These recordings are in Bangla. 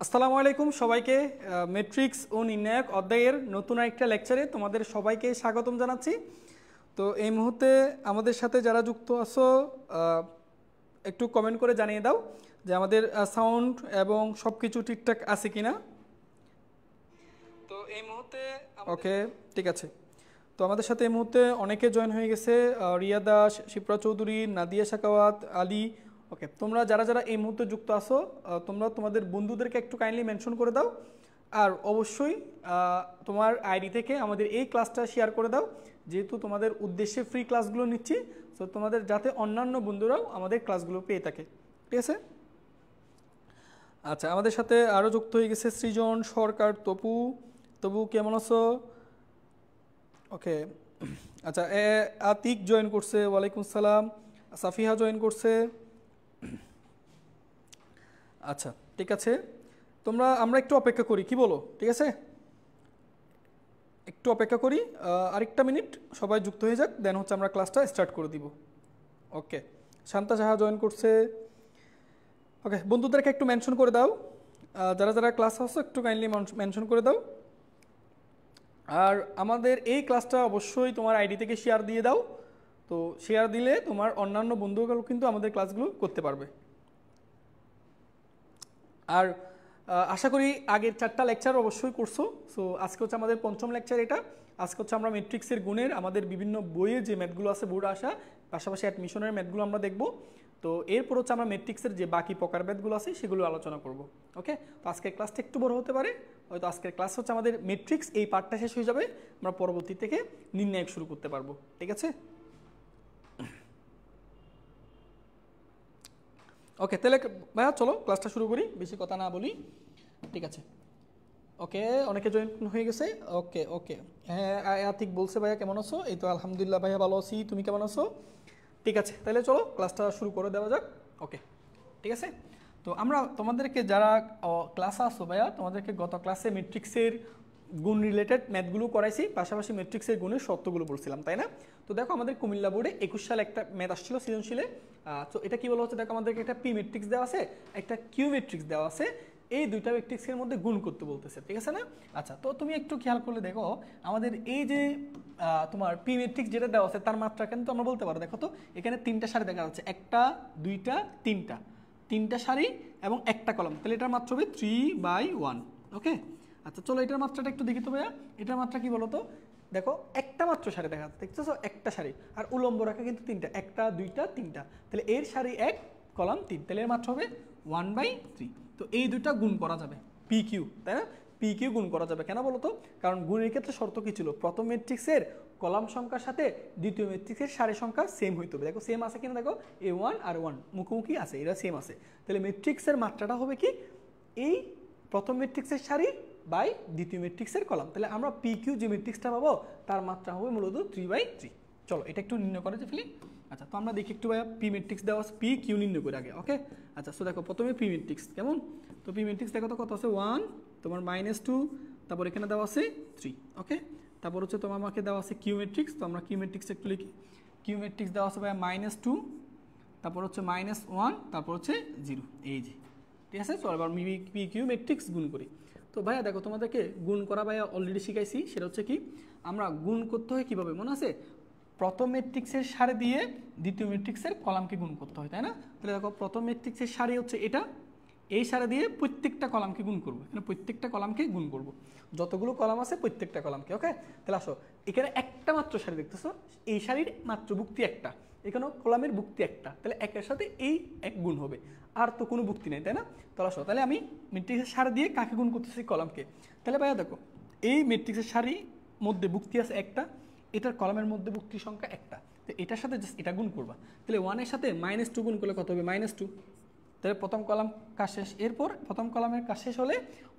আসসালামু আলাইকুম সবাইকে। ম্যাট্রিক্স ও নির্ণায়ক অধ্যায়ের নতুন একটা লেকচারে তোমাদের সবাইকে স্বাগতম জানাচ্ছি। তো এই মুহূর্তে আমাদের সাথে যারা যুক্ত আছো একটু কমেন্ট করে জানিয়ে দাও যে আমাদের সাউন্ড এবং সব কিছু ঠিকঠাক আছে কিনা। তো এই মুহূর্তে ওকে, ঠিক আছে। তো আমাদের সাথে এই মুহূর্তে অনেকে জয়েন হয়ে গেছে, রিয়া দাস, শিপ্রা চৌধুরী, নাদিয়া শাকাওয়াত, আলী। ওকে, তোমরা যারা যারা এই মুহূর্তে যুক্ত আছো তোমরা তোমাদের বন্ধুদেরকে একটু কাইন্ডলি মেনশন করে দাও। আর অবশ্যই তোমার আইডি থেকে আমাদের এই ক্লাসটা শেয়ার করে দাও, যেহেতু তোমাদের উদ্দেশ্যে ফ্রি ক্লাসগুলো নিচ্ছি। সো তোমাদের যাতে অন্যান্য বন্ধুরাও আমাদের ক্লাসগুলো পেয়ে থাকে, ঠিক আছে? আচ্ছা, আমাদের সাথে আরও যুক্ত হয়ে গেছে সৃজন সরকার, তপু। তপু কেমন আছো? ওকে, আচ্ছা, আতিক জয়েন করছে, ওয়ালাইকুম সালাম। সাফিহা জয়েন করছে। আচ্ছা, ঠিক আছে, আমরা একটু অপেক্ষা করি, কি বলো? ঠিক আছে, একটু অপেক্ষা করি, আরেকটা মিনিট সবাই যুক্ত হয়ে যাক, দেন হচ্ছে আমরা ক্লাসটা স্টার্ট করে দিব। ওকে, শান্তা সাহা জয়েন করছে। ওকে, বন্ধুদেরকে একটু মেনশন করে দাও, যারা যারা ক্লাস আসছো একটু কাইন্ডলি মেনশন করে দাও। আর আমাদের এই ক্লাসটা অবশ্যই তোমার আইডি থেকে শেয়ার দিয়ে দাও। তো শেয়ার দিলে তোমার অন্যান্য বন্ধুগুলো কিন্তু আমাদের ক্লাসগুলো করতে পারবে। আর আশা করি আগের 4টা লেকচার অবশ্যই করছো। সো আজকে হচ্ছে আমাদের 5ম লেকচার এটা। আজকে হচ্ছে আমরা ম্যাট্রিক্সের গুণের আমাদের বিভিন্ন বইয়ে যে ম্যাথগুলো আছে বোর্ডে আসা, পাশাপাশি অ্যাডমিশনের ম্যাথগুলো আমরা দেখব। তো এরপর হচ্ছে আমরা ম্যাট্রিক্সের যে বাকি প্রকার ম্যাথগুলো আছে সেগুলো আলোচনা করব। ওকে, তো আজকের ক্লাসটা একটু বড় হতে পারে, হয়তো আজকের ক্লাস হচ্ছে আমাদের ম্যাট্রিক্স এই পার্টটা শেষ হয়ে যাবে, আমরা পরবর্তী থেকে নির্ণায়ক শুরু করতে পারবো, ঠিক আছে? ওকে, তাহলে ভাইয়া চলো ক্লাসটা শুরু করি, বেশি কথা না বলি, ঠিক আছে? ওকে, অনেকে জয়েন হয়ে গেছে। ওকে ওকে, হ্যাঁ আতিক বলছে ভাইয়া কেমন আছো? এই তো আলহামদুলিল্লাহ ভাইয়া ভালো আছি, তুমি কেমন আছো? ঠিক আছে, তাহলে চলো ক্লাসটা শুরু করে দেওয়া যাক। ওকে, ঠিক আছে। তো আমরা তোমাদেরকে যারা ক্লাসে আসো ভাইয়া, তোমাদেরকে গত ক্লাসে ম্যাট্রিক্সের গুণ রিলেটেড ম্যাথগুলো করাইছি, পাশাপাশি ম্যাট্রিক্সের গুণের শর্তগুলো বলছিলাম, তাই না? তো দেখো আমাদের কুমিল্লা বোর্ডে 21 সালে একটা ম্যাথ আসছিল সৃজনশীলে। তো এটা কি বলা হচ্ছে, দেখো আমাদেরকে একটা পি ম্যাট্রিক্স দেওয়া আছে, একটা কিউ ম্যাট্রিক্স দেওয়া আছে, এই দুইটা ম্যাট্রিক্সের মধ্যে গুণ করতে বলতেছে, ঠিক আছে না? আচ্ছা, তো তুমি একটু খেয়াল করলে দেখো আমাদের এই যে তোমার পি ম্যাট্রিক্স যেটা দেওয়া আছে তার মাত্রা কিন্তু আমরা বলতে পারো, দেখো তো এখানে 3টা সারি দেখা যাচ্ছে, 1টা 2টা 3টা সারি এবং একটা কলাম, তাহলে এটার মাত্রা হবে 3/1। ওকে, আচ্ছা চলো এটার মাত্রাটা একটু দেখি তো ভাইয়া, এটার মাত্রা কি বলো তো? দেখো একটা মাত্র সারি দেখা যাচ্ছে, দেখছো একটা সারি, আর উলম্ব রেখা কিন্তু 3টা, 1টা 2টা 3টা, তাহলে এর সারি 1 কলাম 3, তাহলে এর মাত্রা হবে 1/3। তো এই দুটা গুণ করা যাবে, পি কিউ, তাই না? পি কিউ গুণ করা যাবে, কেন বলো তো? কারণ গুণের ক্ষেত্রে শর্ত কি ছিল? প্রথম ম্যাট্রিক্সের কলাম সংখ্যার সাথে দ্বিতীয় ম্যাট্রিক্সের সারি সংখ্যা সেম হইতে হবে। দেখো সেম আছে কিনা, দেখো A1 আর 1 মুখোমুখি আছে, এরা সেম আছে, তাহলে ম্যাট্রিক্সের মাত্রাটা হবে কি? এই প্রথম ম্যাট্রিক্সের সারি বাই দ্বিতীয় ম্যাট্রিক্সের কলাম, তাহলে আমরা পি কিউ যে ম্যাট্রিক্সটা পাবো তার মাত্রা হবে মূলত 3/3। চলো এটা একটু নির্ণয় করে ফেলি। আচ্ছা, তো আমরা দেখি একটু ভাইয়া পি ম্যাট্রিক্স দেওয়া আছে, পি কিউ নির্ণয় করে আগে। ওকে, আচ্ছা, সো দেখো প্রথমে পি ম্যাট্রিক্স কেমন, তো পি ম্যাট্রিক্স দেখো তো কত আছে, 1, তোমার -2, তারপর এখানে দেওয়া আছে 3। ওকে, তারপর হচ্ছে তোমার আমাকে দেওয়া আছে কিউ ম্যাট্রিক্স, তো আমরা কিউ ম্যাট্রিক্স একটু লিখি। কিউ ম্যাট্রিক্স দেওয়া আছে ভাইয়া -2, তারপর হচ্ছে -1, তারপর হচ্ছে 0, এই যে, ঠিক আছে? চলো এবার পি কিউ ম্যাট্রিক্স গুণ করি। তো ভাইয়া দেখো তোমাদেরকে গুণ করা ভাইয়া অলরেডি শিখাইছি, সেটা হচ্ছে কি, আমরা গুণ করতে হয় কীভাবে মনে আছে? প্রথম ম্যাট্রিক্সের সারি দিয়ে দ্বিতীয় ম্যাট্রিক্সের কলামকে গুণ করতে হয়, তাই না? তাহলে দেখো প্রথম ম্যাট্রিক্সের সারি হচ্ছে এটা, এই সারি দিয়ে প্রত্যেকটা কলামকে গুণ করবো, এখানে প্রত্যেকটা কলামকে গুণ করবো, যতগুলো কলাম আছে প্রত্যেকটা কলামকে। ওকে, তাহলে আসো এখানে একটা মাত্র সারি দেখতেছো, এই সারির মাত্র ভুক্তি একটা, এখানেও কলামের ভুক্তি একটা, তাহলে একের সাথে এই এক গুণ হবে, আর তো কোনো ভুক্তি নেই, তাই না? তাহলে আসো, তাহলে আমি ম্যাট্রিক্সের সারি দিয়ে কাকে গুণ করতেছি? কলামকে। তাহলে ভাইয়া দেখো এই ম্যাট্রিক্সের সারির মধ্যে ভুক্তি আছে একটা, এটার কলামের মধ্যে ভুক্তির সংখ্যা একটা, তো এটার সাথে জাস্ট এটা গুণ করবা, তাহলে 1-এর সাথে -2 গুণ করলে কত হবে? -2। তাহলে প্রথম কলাম কাজ শেষ, এরপর প্রথম কলামের কাজ শেষ হলে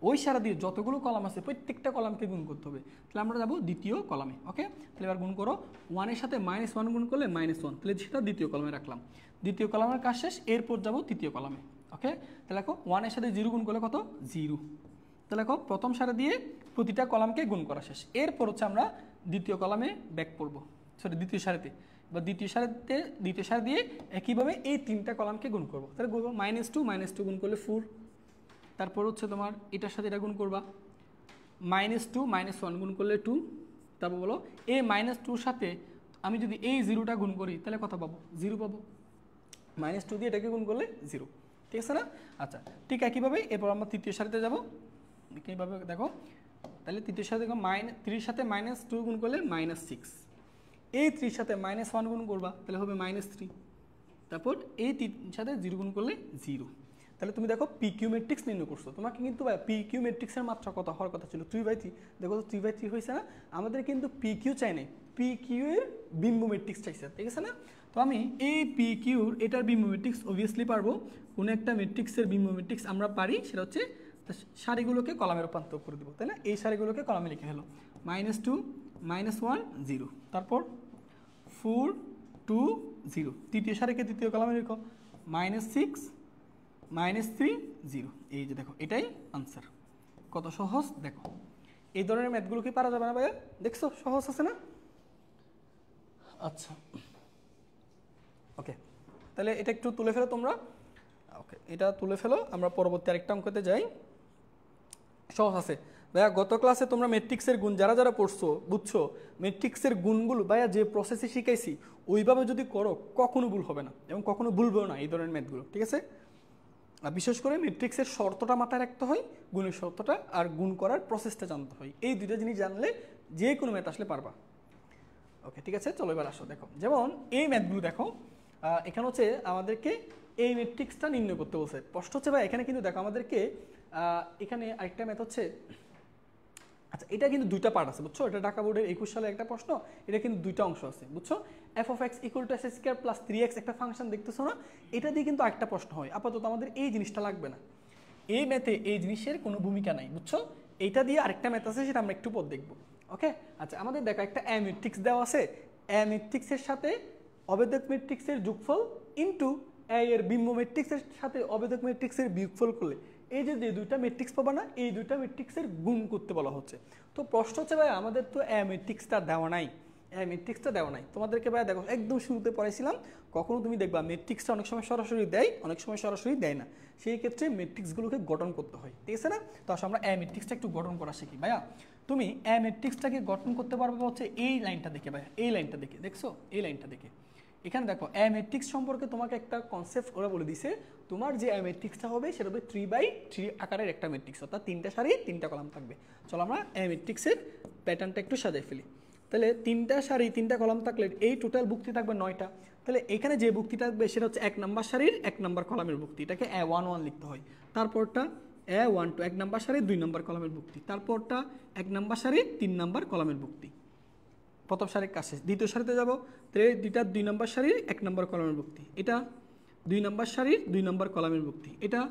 ওই সারা দিয়ে যতগুলো কলাম আছে প্রত্যেকটা কলামকে গুণ করতে হবে, তাহলে আমরা যাবো দ্বিতীয় কলামে। ওকে, তাহলে এবার গুণ করো, 1-এর সাথে -1 গুণ করলে -1, তাহলে সেটা দ্বিতীয় কলামে রাখলাম, দ্বিতীয় কলামের কাজ শেষ, এরপর যাবো তৃতীয় কলামে। ওকে, তাহলে দেখো 1-এর সাথে 0 গুণ করলে কত? 0। তাহলে দেখো প্রথম সারি দিয়ে প্রতিটা কলামকে গুণ করা শেষ, এরপর হচ্ছে আমরা দ্বিতীয় কলামে ব্যাক করবো, সরি দ্বিতীয় সারিতে, বা দ্বিতীয় সারি দিয়ে একইভাবে এই 3টা কলামকে গুণ করবো, তাহলে গুণ -2 গুণ করলে 4, তারপর হচ্ছে তোমার এটার সাথে এটা গুণ করবা, -2 -1 গুণ করলে 2, তারপর বলো এই -2 সাথে আমি যদি এই 0টা গুণ করি তাহলে কত পাবো? 0 পাবো। -2 দিয়ে এটাকে গুণ করলে 0, ঠিক আছে না? আচ্ছা, ঠিক একইভাবে এরপর আমরা তৃতীয় সারিতে যাব। কীভাবে দেখো, তাহলে তৃতীয় সাথে দেখো 3 সাথে -2 গুণ করলে -6, এই 3 সাথে -1 গুণ করবা তাহলে হবে -3, তারপর এই 3 সাথে 0 গুণ করলে 0। তাহলে তুমি দেখো PQ ম্যাট্রিক্স নির্ণয় করছো, তোমাকে কিন্তু PQ ম্যাট্রিক্সের মাত্রা কত হওয়ার কথা ছিল? 3/3। দেখো তো 3/3 হয়েছে না? আমাদের কিন্তু PQ চাই নাই, PQ এর বিম্ব ম্যাট্রিক্স চাইছে, ঠিক আছে না? তো আমি এই PQর এটার বিম্ব ম্যাট্রিক্স অবভিয়াসলি পারবো। কোনো একটা ম্যাট্রিক্সের বিম্ব ম্যাট্রিক্স আমরা পারি, সেটা হচ্ছে সারিগুলোকে কলামে রূপান্তর করে দেবো, তাই না? এই সারিগুলোকে কলামে লিখে হলো -2 -1 0, তারপর 4 2 0, তৃতীয় সারিকে তৃতীয় কলামে লিখো -6 -3 0। এই যে দেখো এটাই আনসার। কত সহজ দেখো। এই ধরনের ম্যাথগুলো কি পারা যাবে না ভাইয়া? দেখছো সহজ আছে না? আচ্ছা ওকে, তাহলে এটা একটু তুলে ফেলো তোমরা। ওকে, এটা তুলে ফেলো, আমরা পরবর্তী আরেকটা অঙ্কতে যাই। সহজ আছে ভাইয়া। গত ক্লাসে তোমরা ম্যাট্রিক্সের গুণ যারা যারা পড়ছো, বুঝছো, ম্যাট্রিক্সের গুণগুলো ভাইয়া যে প্রসেসে শিখাইছি ওইভাবে যদি করো কখনো ভুল হবে না, এবং কখনো ভুলবেও না এই ধরনের ম্যাথগুলো, ঠিক আছে? আর বিশেষ করে ম্যাট্রিক্সের শর্তটা মাথায় রাখতে হয়, গুণের শর্তটা, আর গুণ করার প্রসেসটা জানতে হয়। এই দুইটা জিনিস জানলে যে কোনো ম্যাথ আসলে পারবা। ওকে, ঠিক আছে, চলো এবার আসো। দেখো যেমন এই ম্যাথগুলো দেখো, এখানে হচ্ছে আমাদেরকে এই ম্যাট্রিক্সটা নির্ণয় করতে বলছে। প্রশ্ন হচ্ছে ভাই এখানে কিন্তু দেখো আমাদেরকে এখানে আরেকটা ম্যাথ হচ্ছে, আচ্ছা এটা কিন্তু দুইটা পার্ট আছে, বুঝছো? এটা ঢাকা বোর্ডের 21 সালে একটা প্রশ্ন, এটা কিন্তু দুইটা অংশ আছে, বুঝছো? f(x) = s² + 3x একটা ফাংশন দেখতেছো না? এটা দিয়ে কিন্তু একটা প্রশ্ন হয়। আপাতত আমাদের এই জিনিসটা লাগবে না, এই ম্যাথে এই জিনিসের কোনো ভূমিকা নাই, বুঝছো? এইটা দিয়ে আরেকটা ম্যাথ আছে, সেটা আমরা একটু পর দেখবো। ওকে, আচ্ছা আমাদের দেখো একটা এ ম্যাট্রিক্স দেওয়া আছে, এ ম্যাট্রিক্সের সাথে অবেদক ম্যাট্রিক্সের যোগফল ইনটু এ এর বিম্ব ম্যাট্রিক্সের সাথে অবেদক ম্যাট্রিক্সের বিয়োগফল করলে এই যে দুইটা ম্যাট্রিক্স পাবা না, এই দুইটা ম্যাট্রিক্সের গুণ করতে বলা হচ্ছে। তো প্রশ্ন হচ্ছে ভাই আমাদের তো এ ম্যাট্রিক্সটা দেওয়া নাই, এ ম্যাট্রিক্সটা দেওয়া নাই। তোমাদেরকে ভাই দেখো একদম শুরুতে পড়াইছিলাম, কখনো তুমি দেখবা ম্যাট্রিক্সটা অনেক সময় সরাসরি দেয়, অনেক সময় সরাসরি দেয় না। সেই ক্ষেত্রে ম্যাট্রিক্সগুলোকে গঠন করতে হয়, ঠিক আছে না? তো আসলে আমরা এ ম্যাট্রিক্সটা একটু গঠন করা শিখি। ভাইয়া তুমি এ ম্যাট্রিক্সটাকে গঠন করতে পারবে হচ্ছে এই লাইনটা দেখে। ভাইয়া এই লাইনটা দেখে, দেখছো এই লাইনটা দেখে? এখানে দেখো এ ম্যাট্রিক্স সম্পর্কে তোমাকে একটা কনসেপ্ট ওরা বলে দিছে। তোমার যে এ ম্যাট্রিক্সটা হবে সেটা হবে 3/3 আকারের একটা ম্যাট্রিক্স, অর্থাৎ 3টা সারি 3টা কলাম থাকবে। চলো আমরা এ ম্যাট্রিক্সের প্যাটার্নটা একটু সাজাই ফেলি। তাহলে 3টা সারি 3টা কলাম থাকলে এই টোটাল বুক্তি থাকবে 9টা। তাহলে এখানে যে বুক্তি থাকবে সেটা হচ্ছে 1 নম্বর সারির 1 নম্বর কলামের বুক্তি, এটাকে A11 লিখতে হয়। তারপরটা A12 1 নম্বর সারির 2 নম্বর কলামের বুক্তি, তারপরটা 1 নম্বর সারির 3 নম্বর কলামের বুক্তি। প্রথম সারির কাছে দ্বিতীয় সারিতে যাব, তাহলে দুইটা 2 নম্বর সারির 1 নম্বর কলামের বুক্তি, এটা 2 নম্বর সারির 2 নম্বর কলামের বুক্তি, এটা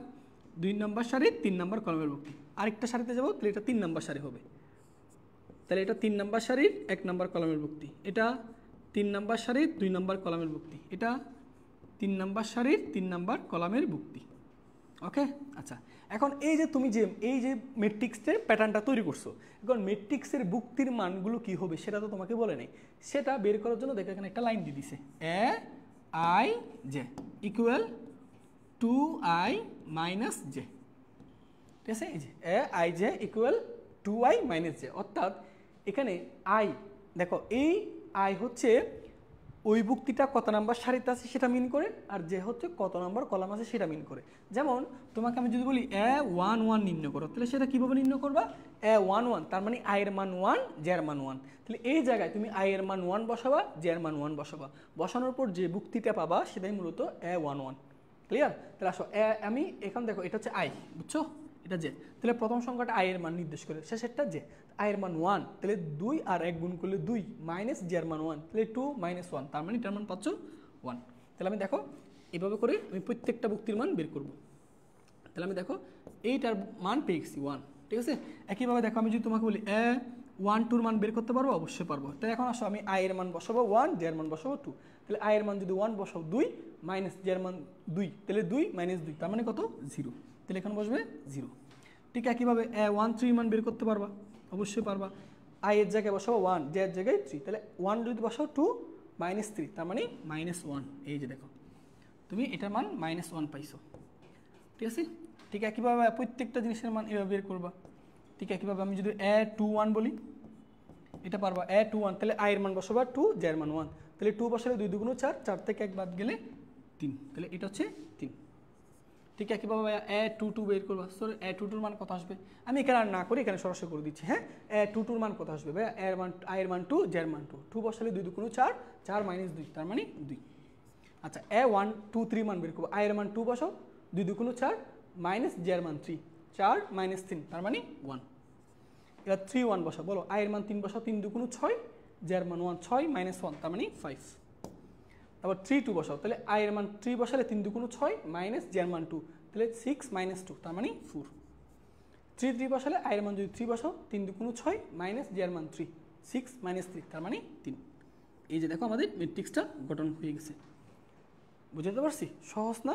2 নম্বর সারির 3 নম্বর কলামের বুক্তি। আরেকটা সারিতে যাব, তাহলে এটা 3 নম্বর সারি হবে, তাহলে এটা 3 নম্বর সারির 1 নম্বর কলামের বুক্তি, এটা 3 নম্বর সারির 2 নম্বর কলামের বুক্তি, এটা 3 নম্বর সারির 3 নম্বর কলামের বুক্তি। ওকে, আচ্ছা এখন এই যে তুমি যে এই যে ম্যাট্রিক্সের প্যাটার্নটা তৈরি করছো, এখন ম্যাট্রিক্সের বুক্তির মানগুলো কি হবে সেটা তো তোমাকে বলে নাই। সেটা বের করার জন্য দেখো এখানে একটা লাইন দিয়ে দিছে, AI J = 2I - J, ঠিক আছে? এই যে AI J = 2I - J, অর্থাৎ এখানে I দেখো এই I হচ্ছে ওই বুক্তিটা কত নাম্বার সারিতে আছে সেটা মিন করে, আর যে হচ্ছে কত নাম্বার কলাম আছে সেটা মিন করে। যেমন তোমাকে আমি যদি বলি A11 নির্ণয় করো, তাহলে সেটা কীভাবে নির্ণয় করবা? A11 তার মানে I এর মান 1, J এর মান 1, তাহলে এই জায়গায় তুমি I এর মান 1 বসাবা, J এর মান 1 বসাবা, বসানোর পর যে বুক্তিটা পাবা সেটাই মূলত A11। ক্লিয়ার? তাহলে আসো আমি এখন দেখো এটা হচ্ছে I, বুঝছো? এটা J, তাহলে প্রথম সংখ্যাটা I এর মান নির্দেশ করে, শেষেরটা J। I এর মান 1, তাহলে 2 আর 1 গুণ করলে 2 মাইনাস J এর মান 1, তাহলে 2 - 1, তার মানে এটার মান পাচ্ছ 1। তাহলে আমি দেখো এইভাবে করে আমি প্রত্যেকটা বুক্তির মান বের করব। তাহলে আমি দেখো এইটার মান পেয়ে গেছি 1, ঠিক আছে? একইভাবে দেখো আমি যদি তোমাকে বলি A12 মান বের করতে পারবো, অবশ্যই পারবো। তাহলে এখন আসো আমি I এর মান বসাবো 1, J এর মান বসাবো 2, তাহলে I এর মান যদি 1 বসাও 2 মাইনাস J এর মান 2, তাহলে 2 - 2, তার মানে কত? 0, তাহলে এখানে বসবে 0। ঠিক একইভাবে A13 মান বের করতে পারবা, অবশ্যই পারবা। I এর জায়গায় বসাবো 1, J এর জায়গায় 3, তাহলে 1 যদি বসাও 2 - 3, তার মানে -1। এই যে দেখো তুমি এটার মান -1 পাইছো, ঠিক আছে? ঠিক ঠিক একইভাবে প্রত্যেকটা জিনিসের মান এভাবে বের করবা। ঠিক একইভাবে আমি যদি a21 বলি, এটা পারবা a21, তাহলে i এর মান বসাবা 2, j এর মান 1, তাহলে 2 বসালে 2 দুগুণ 4, 4 থেকে 1 বাদ গেলে 3, তাহলে এটা হচ্ছে 3। ঠিক একইভাবে a22 বের করবা, সরি a22 মান কত আসবে, আমি এখানে আর না করি, এখানে সরাসরি করে দিচ্ছি। হ্যাঁ, a22 মান কত আসবে ভাই, i এর মান 2, j এর মান 2, 2 বসালে 2 দুগুণ 4, 4 - 2, তার মানে 2। আচ্ছা a123 মান বের করবো, i এর মান 2 বসাও, 2 দুগুণ 4 মাইনাস j এর মান 3, 4 - 3, তার মানে 1। এবার 3 বসাও, বলো i এর মান 3 বসাও, 3 দুগুণ 6, j এর মান 1, 6 - 1, তার মানে 5। তারপর 3 বসাও, তাহলে i এর মান 3 বসালে 3 দুগুণ 6 মাইনাস j এর মান 2, তাহলে 6 - 2, তার মানে 4। 3 বসালে i এর মান যদি 3 বসাও, 3 দুগুণ 6 মাইনাস j এর মান 3, 6 - 3, তার মানে 3। এই যে দেখো আমাদের ম্যাট্রিক্সটা গঠন হয়ে গেছে। বুঝতে পারছি, সহজ না?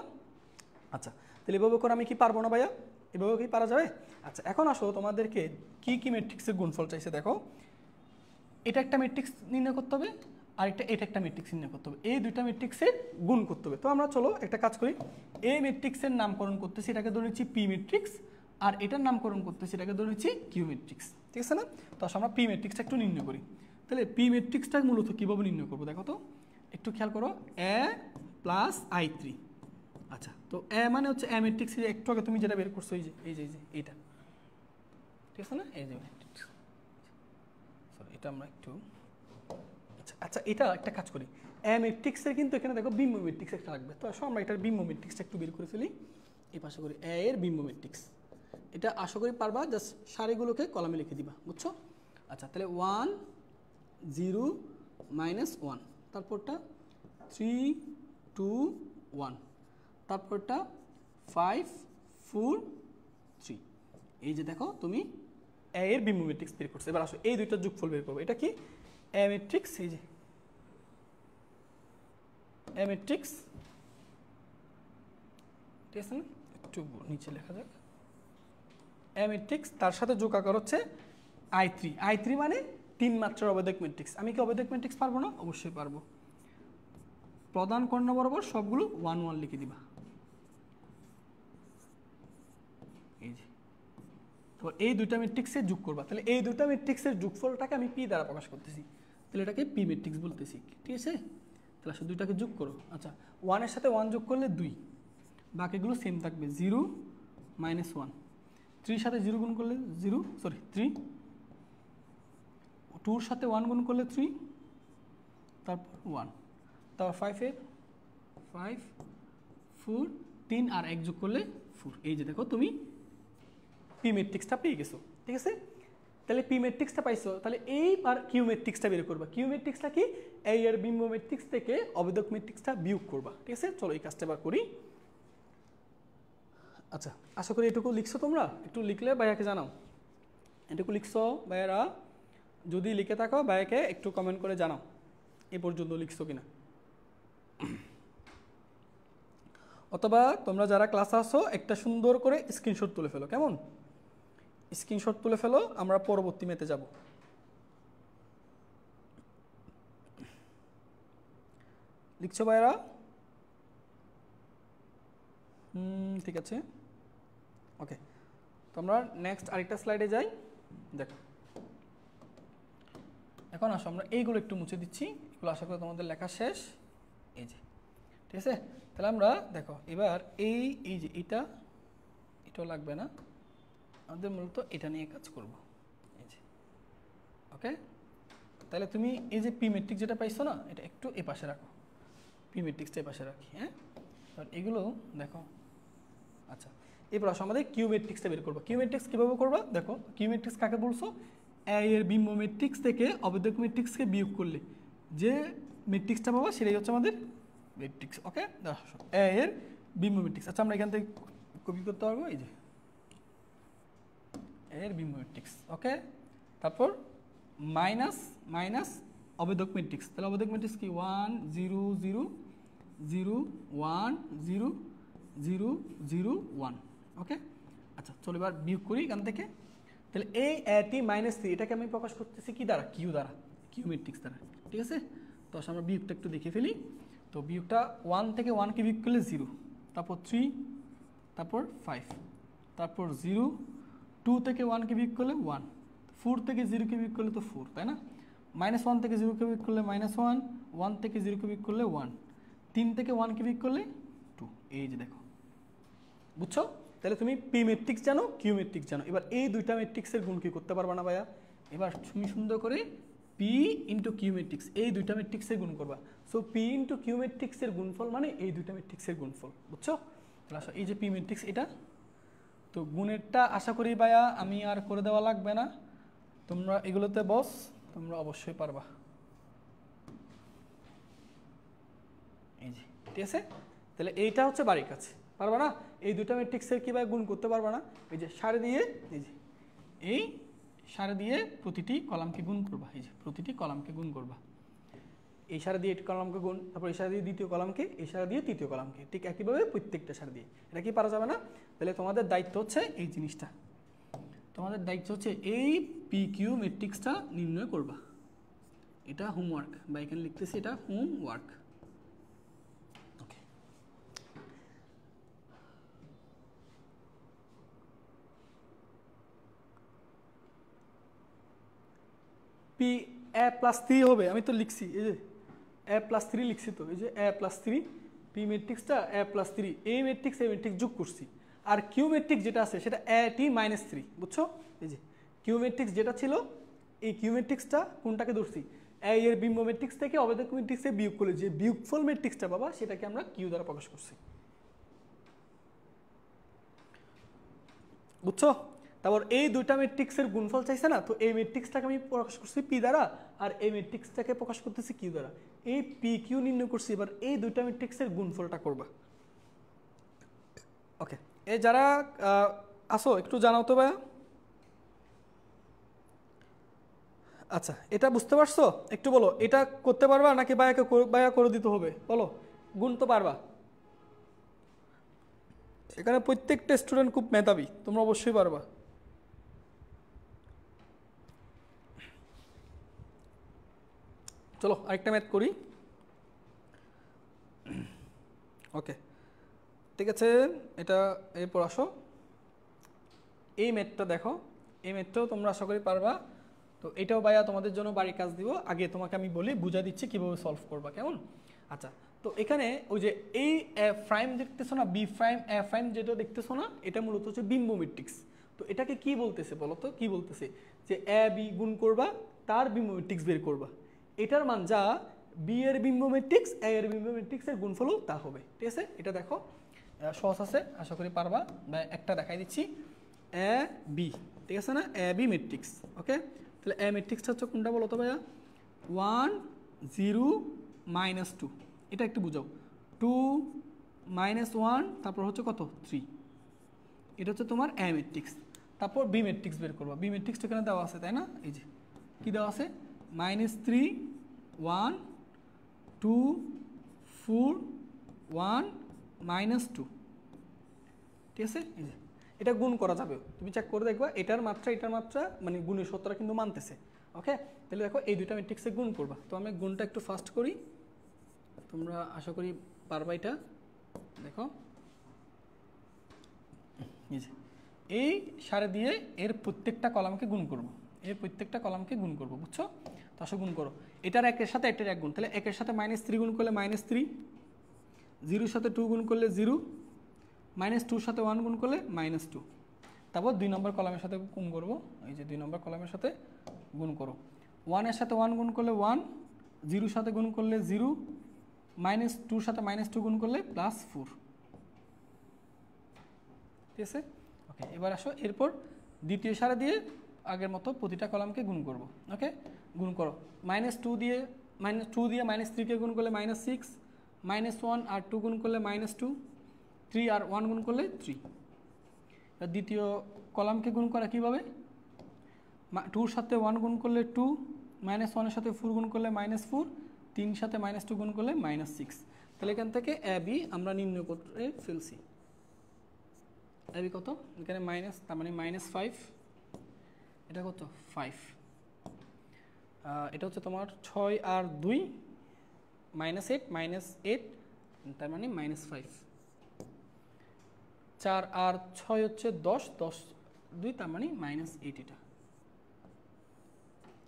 আচ্ছা, তাহলে এভাবে করে আমি কি পারবো না ভাইয়া, এভাবে কি পারা যাবে? আচ্ছা, এখন আসো তোমাদেরকে কি কি ম্যাট্রিক্সের গুণফল চাইছে দেখো। এটা একটা ম্যাট্রিক্স নির্ণয় করতে হবে, আর এটা একটা ম্যাট্রিক্স নির্ণয় করতে হবে, এই দুইটা ম্যাট্রিক্সের গুণ করতে হবে। তো আমরা চলো একটা কাজ করি, এই ম্যাট্রিক্সের নামকরণ করতেছি, এটাকে ধরে নিচ্ছি পি ম্যাট্রিক্স, আর এটার নামকরণ করতেছি, এটাকে ধরে নিচ্ছি কিউ ম্যাট্রিক্স, ঠিক আছে না? তো আসলে আমরা পি ম্যাট্রিক্সটা একটু নির্ণয় করি। তাহলে পি ম্যাট্রিক্সটা মূলত কীভাবে নির্ণয় করবো দেখো তো, একটু খেয়াল করো, a + i3। আচ্ছা, তো এ মানে হচ্ছে এ ম্যাট্রিক্স, একটু আগে তুমি যেটা বের করছো, এই যে এইটা, ঠিক আছে না? এই যে ম্যাট্রিক্স, সরি এটা আমরা একটু, আচ্ছা এটা একটা কাজ করি, এ ম্যাট্রিক্সের কিন্তু এখানে দেখো বিম্ব ম্যাট্রিক্স একটা লাগবে, তো আসো আমরা এটার বিম্ব ম্যাট্রিক্সটা একটু বের করে ফেলি। এই পাশে করি এ এর বিম্ব ম্যাট্রিক্স, এটা আশা করি পারবা, জাস্ট সারিগুলোকে কলামে লিখে দিবা, বুঝছো? আচ্ছা, তাহলে 1 0 -1, তারপরটা 3 2 1, তারপরটা 5 4 3। এই যে দেখো তুমি এ এর বিম্ব ম্যাট্রিক্স বের করছো। এবার আসো এই দুইটা যোগফল বের করবো, এটা কি এ ম্যাট্রিক্স, এই যে এ ম্যাট্রিক্স, ঠিক আছে না? একটু নিচে লেখা যাক, এ ম্যাট্রিক্স, তার সাথে যোগ আকার হচ্ছে i3 মানে 3 মাত্রার অবেদক ম্যাট্রিক্স। আমি কি অবেদক ম্যাট্রিক্স পারবো না? অবশ্যই পারবো। প্রধান কর্ণ বরাবর সবগুলো 1 1 লিখে দিবা, এই যে। তো এই দুইটা ম্যাট্রিক্সের যোগ করবা, তাহলে এই দুইটা ম্যাট্রিক্সের যোগফলটাকে আমি পি দ্বারা প্রকাশ করতেছি, তাহলে এটাকে পি ম্যাট্রিক্স বলতেছি, ঠিক আছে? তাহলে আসলে দুইটাকে যোগ করো। আচ্ছা, 1 এর সাথে 1 যোগ করলে 2, বাকিগুলো সেম থাকবে, 0 - 1। 3 সাথে 0 গুণ করলে 0, সরি 3, 2 সাথে 1 গুণ করলে 3, তারপর 1, তারপর 5 4, 3 আর 1 যোগ করলে 4। এই যে দেখো তুমি পি ম্যাট্রিক্সটা পেয়ে গেছো, ঠিক আছে? তাহলে পি ম্যাট্রিক্সটা পাইছো, তাহলে এইবার কিউ ম্যাট্রিক্সটা বের করবা। কিউ ম্যাট্রিক্সটা কি, এই এর বিম্ব ম্যাট্রিক্স থেকে অবেদক ম্যাট্রিক্সটা বিয়োগ করবা, ঠিক আছে? চলো এই কাজটা এবার করি। আচ্ছা, আশা করি এটুকু লিখছো তোমরা, একটু লিখলে ভাইয়াকে জানাও, এটুকু লিখছো ভাইয়ারা? যদি লিখে থাকো ভাইয়াকে একটু কমেন্ট করে জানাও এ পর্যন্ত লিখছো কিনা। অথবা তোমরা যারা ক্লাসে আসো একটা সুন্দর করে স্ক্রিনশট তুলে ফেলো, কেমন? স্ক্রিনশট তুলে ফেলো, আমরা পরবর্তী মেতে যাব। লিখছো ভাইরা? ঠিক আছে, ওকে। তো আমরা নেক্সট আরেকটা স্লাইডে যাই। দেখো, এখন আসো আমরা এইগুলো একটু মুছে দিচ্ছি, এগুলো আশা করি তোমাদের লেখা শেষ। এই যে, ঠিক আছে? তাহলে আমরা দেখো এবার এই যে এটাও লাগবে না, আমাদের মূলত এটা নিয়ে কাজ করব। এই যে, ওকে। তাহলে তুমি এই যে পি ম্যাট্রিক্স যেটা পাইছো না, এটা একটু এই পাশে রাখো, পি ম্যাট্রিক্সটা এই পাশে রাখি, হ্যাঁ? আর এগুলো দেখো। আচ্ছা, এরপর আসো আমাদের কিউ ম্যাট্রিক্সটা বের করবো। কিউ ম্যাট্রিক্স কীভাবে করবা দেখো, কিউ ম্যাট্রিক্স কাকে বলছো? এ এর বিম্ব ম্যাট্রিক্স থেকে অবেদক ম্যাট্রিক্সকে বিয়োগ করলে যে ম্যাট্রিক্সটা পাবা সেটাই হচ্ছে আমাদের ম্যাট্রিক্স, ওকে? এ এর বিম্ব ম্যাট্রিক্স। আচ্ছা, আমরা এখান থেকে কপি করতে পারবো, এই যে এর বিম্ব ম্যাট্রিক্স, ওকে? তারপর মাইনাস মাইনাস অবেদক ম্যাট্রিক্স, তাহলে অবেদক ম্যাট্রিক্স কি 1 0 0 0 1 0 0 0 1, ওকে? আচ্ছা, চলো এবার বিয়োগ করি এখান থেকে। তাহলে এই এটি -3 এটাকে আমি প্রকাশ করতেছি কি দ্বারা? কিউ দ্বারা, কিউ ম্যাট্রিক্স দ্বারা, ঠিক আছে? তো আসলে আমরা বিয়োগটা একটু দেখে ফেলি। তো বিয়োগটা 1 থেকে 1কে বিয়োগ করলে 0, তারপর 3, তারপর 5, তারপর 0, 2 থেকে 1কে বিয়োগ করলে 1, 4 থেকে 0কে বিয়োগ করলে তো 4, তাই না? -1 থেকে 0কে বিয়োগ করলে -1, 1 থেকে 0কে বিয়োগ করলে 1, 3 থেকে 1কে বিয়োগ করলে 2। এই যে দেখো, বুঝছো? তাহলে তুমি পি ম্যাট্রিক্স জানো, কিউ ম্যাট্রিক্স জানো। এবার এই দুইটা ম্যাট্রিক্সের গুণ কি করতে পারবা না ভাইয়া? এবার তুমি সুন্দর করে পি ইন্টু কিউ ম্যাট্রিক্স, এই দুইটা ম্যাট্রিক্সের গুণ করবা। সো পি ইন্টু কিউ ম্যাট্রিক্সের গুণফল মানে এই দুইটা ম্যাট্রিক্সের গুণফল, বুঝছো? তাহলে আসো এই যে পি ম্যাট্রিক্স এটা, তো গুণেরটা আশা করি ভাইয়া আমি আর করে দেওয়া লাগবে না, তোমরা এগুলোতে বস, তোমরা অবশ্যই পারবা। এই যে, ঠিক আছে? তাহলে এইটা হচ্ছে বাড়ির কাছে, পারবা না? এই দুটা ম্যাট্রিক্সের কীভাবে গুণ করতে পারবা না? এই যে সারে দিয়ে, এই যে এই সারে দিয়ে প্রতিটি কলামকে গুণ করবা, এই যে প্রতিটি কলামকে গুণ করবা, এই সারে দিয়ে একটি কলামকে গুণ, তারপর এই সারে দিয়ে দ্বিতীয় কলামকে, এই সারে দিয়ে তৃতীয় কলামকে, ঠিক একইভাবে প্রত্যেকটা সারে দিয়ে। এটা কি পারা যাবে না? তাহলে তোমাদের দায়িত্ব হচ্ছে এই জিনিসটা, তোমাদের দায়িত্ব হচ্ছে এই পি কিউ ম্যাট্রিক্সটা নির্ণয় করবা। এটা হোমওয়ার্ক, বা এখানে লিখতেছি এটা homework. Okay, P A plus 3 হবে, আমি তো লিখছি, এই যে এ প্লাস 3 লিখছি, তো এই যে এ প্লাস 3 পি ম্যাট্রিক্সটা এ প্লাস 3, এই ম্যাট্রিক্স এই ম্যাট্রিক্স যোগ করছি। আর কিউ ম্যাট্রিক্স যেটা আছে সেটা এ টি মাইনাস 3, বুঝছো? এই যে কিউ ম্যাট্রিক্স যেটা ছিল, এই কিউ ম্যাট্রিক্সটা কোনটাকে ধরছি? এ এর বিম্ব ম্যাট্রিক্স থেকে অবেদক ম্যাট্রিক্সে বিয়োগ করলে যে বিয়োগফল ম্যাট্রিক্সটা বাবা, সেটাকে আমরা কিউ দ্বারা প্রকাশ করছি, বুঝছো? তারপর এই দুইটা ম্যাট্রিক্সের গুণফল চাইছে না, তো এই ম্যাট্রিক্সটাকে আমি প্রকাশ করছি পি দ্বারা, আর এই ম্যাট্রিক্সটাকে প্রকাশ করতেছি কিউ দ্বারা। এই পি কিউ নির্ণয় করছি, এবার এই দুইটা ম্যাট্রিক্সের গুণফলটা করবা। ওকে, এই যারা আসো একটু জানাও তো ভাইয়া। আচ্ছা, এটা বুঝতে পারছো? একটু বলো, এটা করতে পারবা নাকি ভাইয়া করে দিতে হবে? বলো, গুণ তো পারবা। এখানে প্রত্যেকটা স্টুডেন্ট খুব মেধাবী, তোমরা অবশ্যই পারবা। চলো আরেকটা ম্যাথ করি। ওকে, ঠিক আছে, এটা এরপর আসো, এই ম্যাথটা দেখো, এই ম্যাথটাও তোমরা আশা করি পারবা। তো এটাও ভাইয়া তোমাদের জন্য বাড়ির কাজ দিব, আগে তোমাকে আমি বলি, বুঝা দিচ্ছি কীভাবে সলভ করবা, কেমন? আচ্ছা, তো এখানে ওই যে এই এ প্রাইম দেখতেছো না, বি প্রাইম এ প্রাইম যেটা দেখতেছো না, এটা মূলত হচ্ছে বিম্ব ম্যাট্রিক্স। তো এটাকে কি বলতেছে বলো তো? কি বলতেছে? যে এ বি গুণ করবা, তার বিম্ব ম্যাট্রিক্স বের করবা। এটার মান যা বি এর বিম্ব ম্যাট্রিক্স, এ এর বিম্ব ম্যাট্রিক্সের গুণফলও তা হবে, ঠিক আছে? এটা দেখো সহজ আছে, আশা করি পারবা। বা একটা দেখাই দিচ্ছি, এ বি, ঠিক আছে না? A B matrix. ওকে, তাহলে এ ম্যাট্রিক্সটা হচ্ছে কোনটা বলো তো ভাইয়া? 1 0 -2, এটা একটু বুঝাও। 2 -1, তারপর হচ্ছে কত? 3। এটা হচ্ছে তোমার এ ম্যাট্রিক্স। তারপর বি ম্যাট্রিক্স বের করবা। বি ম্যাট্রিক্সটা এখানে দেওয়া আছে, তাই না? এই যে কি দেওয়া আছে? -3 1 2 4 1 -2, ঠিক আছে? এই যে এটা গুণ করা যাবে, তুমি চেক করে দেখবা, এটার মাত্রা মানে গুণের সূত্রটা কিন্তু মানতেছে। ওকে, তাহলে দেখো এই দুইটা ম্যাট্রিক্সে গুণ করবা। তো আমি গুণটা একটু ফাস্ট করি, তোমরা আশা করি পারবা। এটা দেখো, এই সারে দিয়ে এর প্রত্যেকটা কলামকে গুণ করব, এর প্রত্যেকটা কলামকে গুণ করব, বুঝছো? তো আসো গুণ করো, এটার একের সাথে এটার এক গুণ, তাহলে একের সাথে -3 গুণ করলে -3, 0-র সাথে 2 গুণ করলে 0, -2-র সাথে 1 গুণ করলে -2। তারপর 2 নম্বর কলামের সাথে গুণ করবো, এই যে 2 নম্বর কলামের সাথে গুণ করো। 1-এর সাথে 1 গুণ করলে 1, 0-র সাথে গুণ করলে 0, -2-র সাথে -2 গুণ করলে +4, ঠিক আছে? ওকে, এবার আসো এরপর দ্বিতীয় সারে দিয়ে আগের মতো প্রতিটা কলামকে গুণ করব। ওকে, গুণ করো। -2 দিয়ে -3কে গুণ করলে -6, -1 আর 2 গুণ করলে -2, 3 আর 1 গুণ করলে 3। দ্বিতীয় কলামকে গুণ করা কীভাবে? 2-র সাথে 1 গুণ করলে 2, -1-এর সাথে 4 গুণ করলে -4, 3 সাথে -2 গুণ করলে -6। তাহলে এখান থেকে এ বি আমরা নির্ণয় করে ফেলছি। এ বি কত? এখানে মাইনাস, তার মানে -5, এটা কত? 5। এটা হচ্ছে তোমার 6 আর 2 -8, তার মানে -5। 4 আর 6 হচ্ছে 10, 10 2 তার মানে -8 এটা,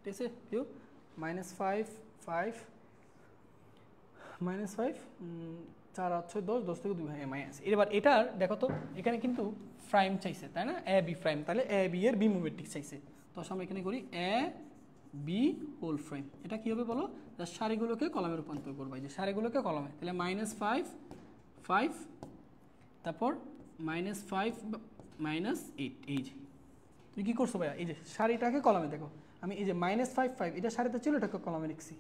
ঠিক আছে কেউ -5 5 -5 4 আর 6 10, 10 থেকে 2 মাইনাস। এবার এটার দেখো তো এখানে কিন্তু প্রাইম চাইছে তাই না, এ বি প্রাইম, তাহলে এ বি এর বিম ম্যাট্রিক্স চাইছে। তো আমরা এখানে করি এ বি হোল প্রাইম, এটা কি হবে বলো, জাস্ট সারিগুলোকে কলামে রূপান্তর করবো, এই যে সারিগুলোকে কলামে, তাহলে -5 5 তারপর -5 -8, এই যে তুমি কি করছো ভাইয়া, এই যে সারিটাকে কলামে দেখো, আমি এই যে -5 5 এটা সারিতে ছিল, এটাকে কলামে লিখছি,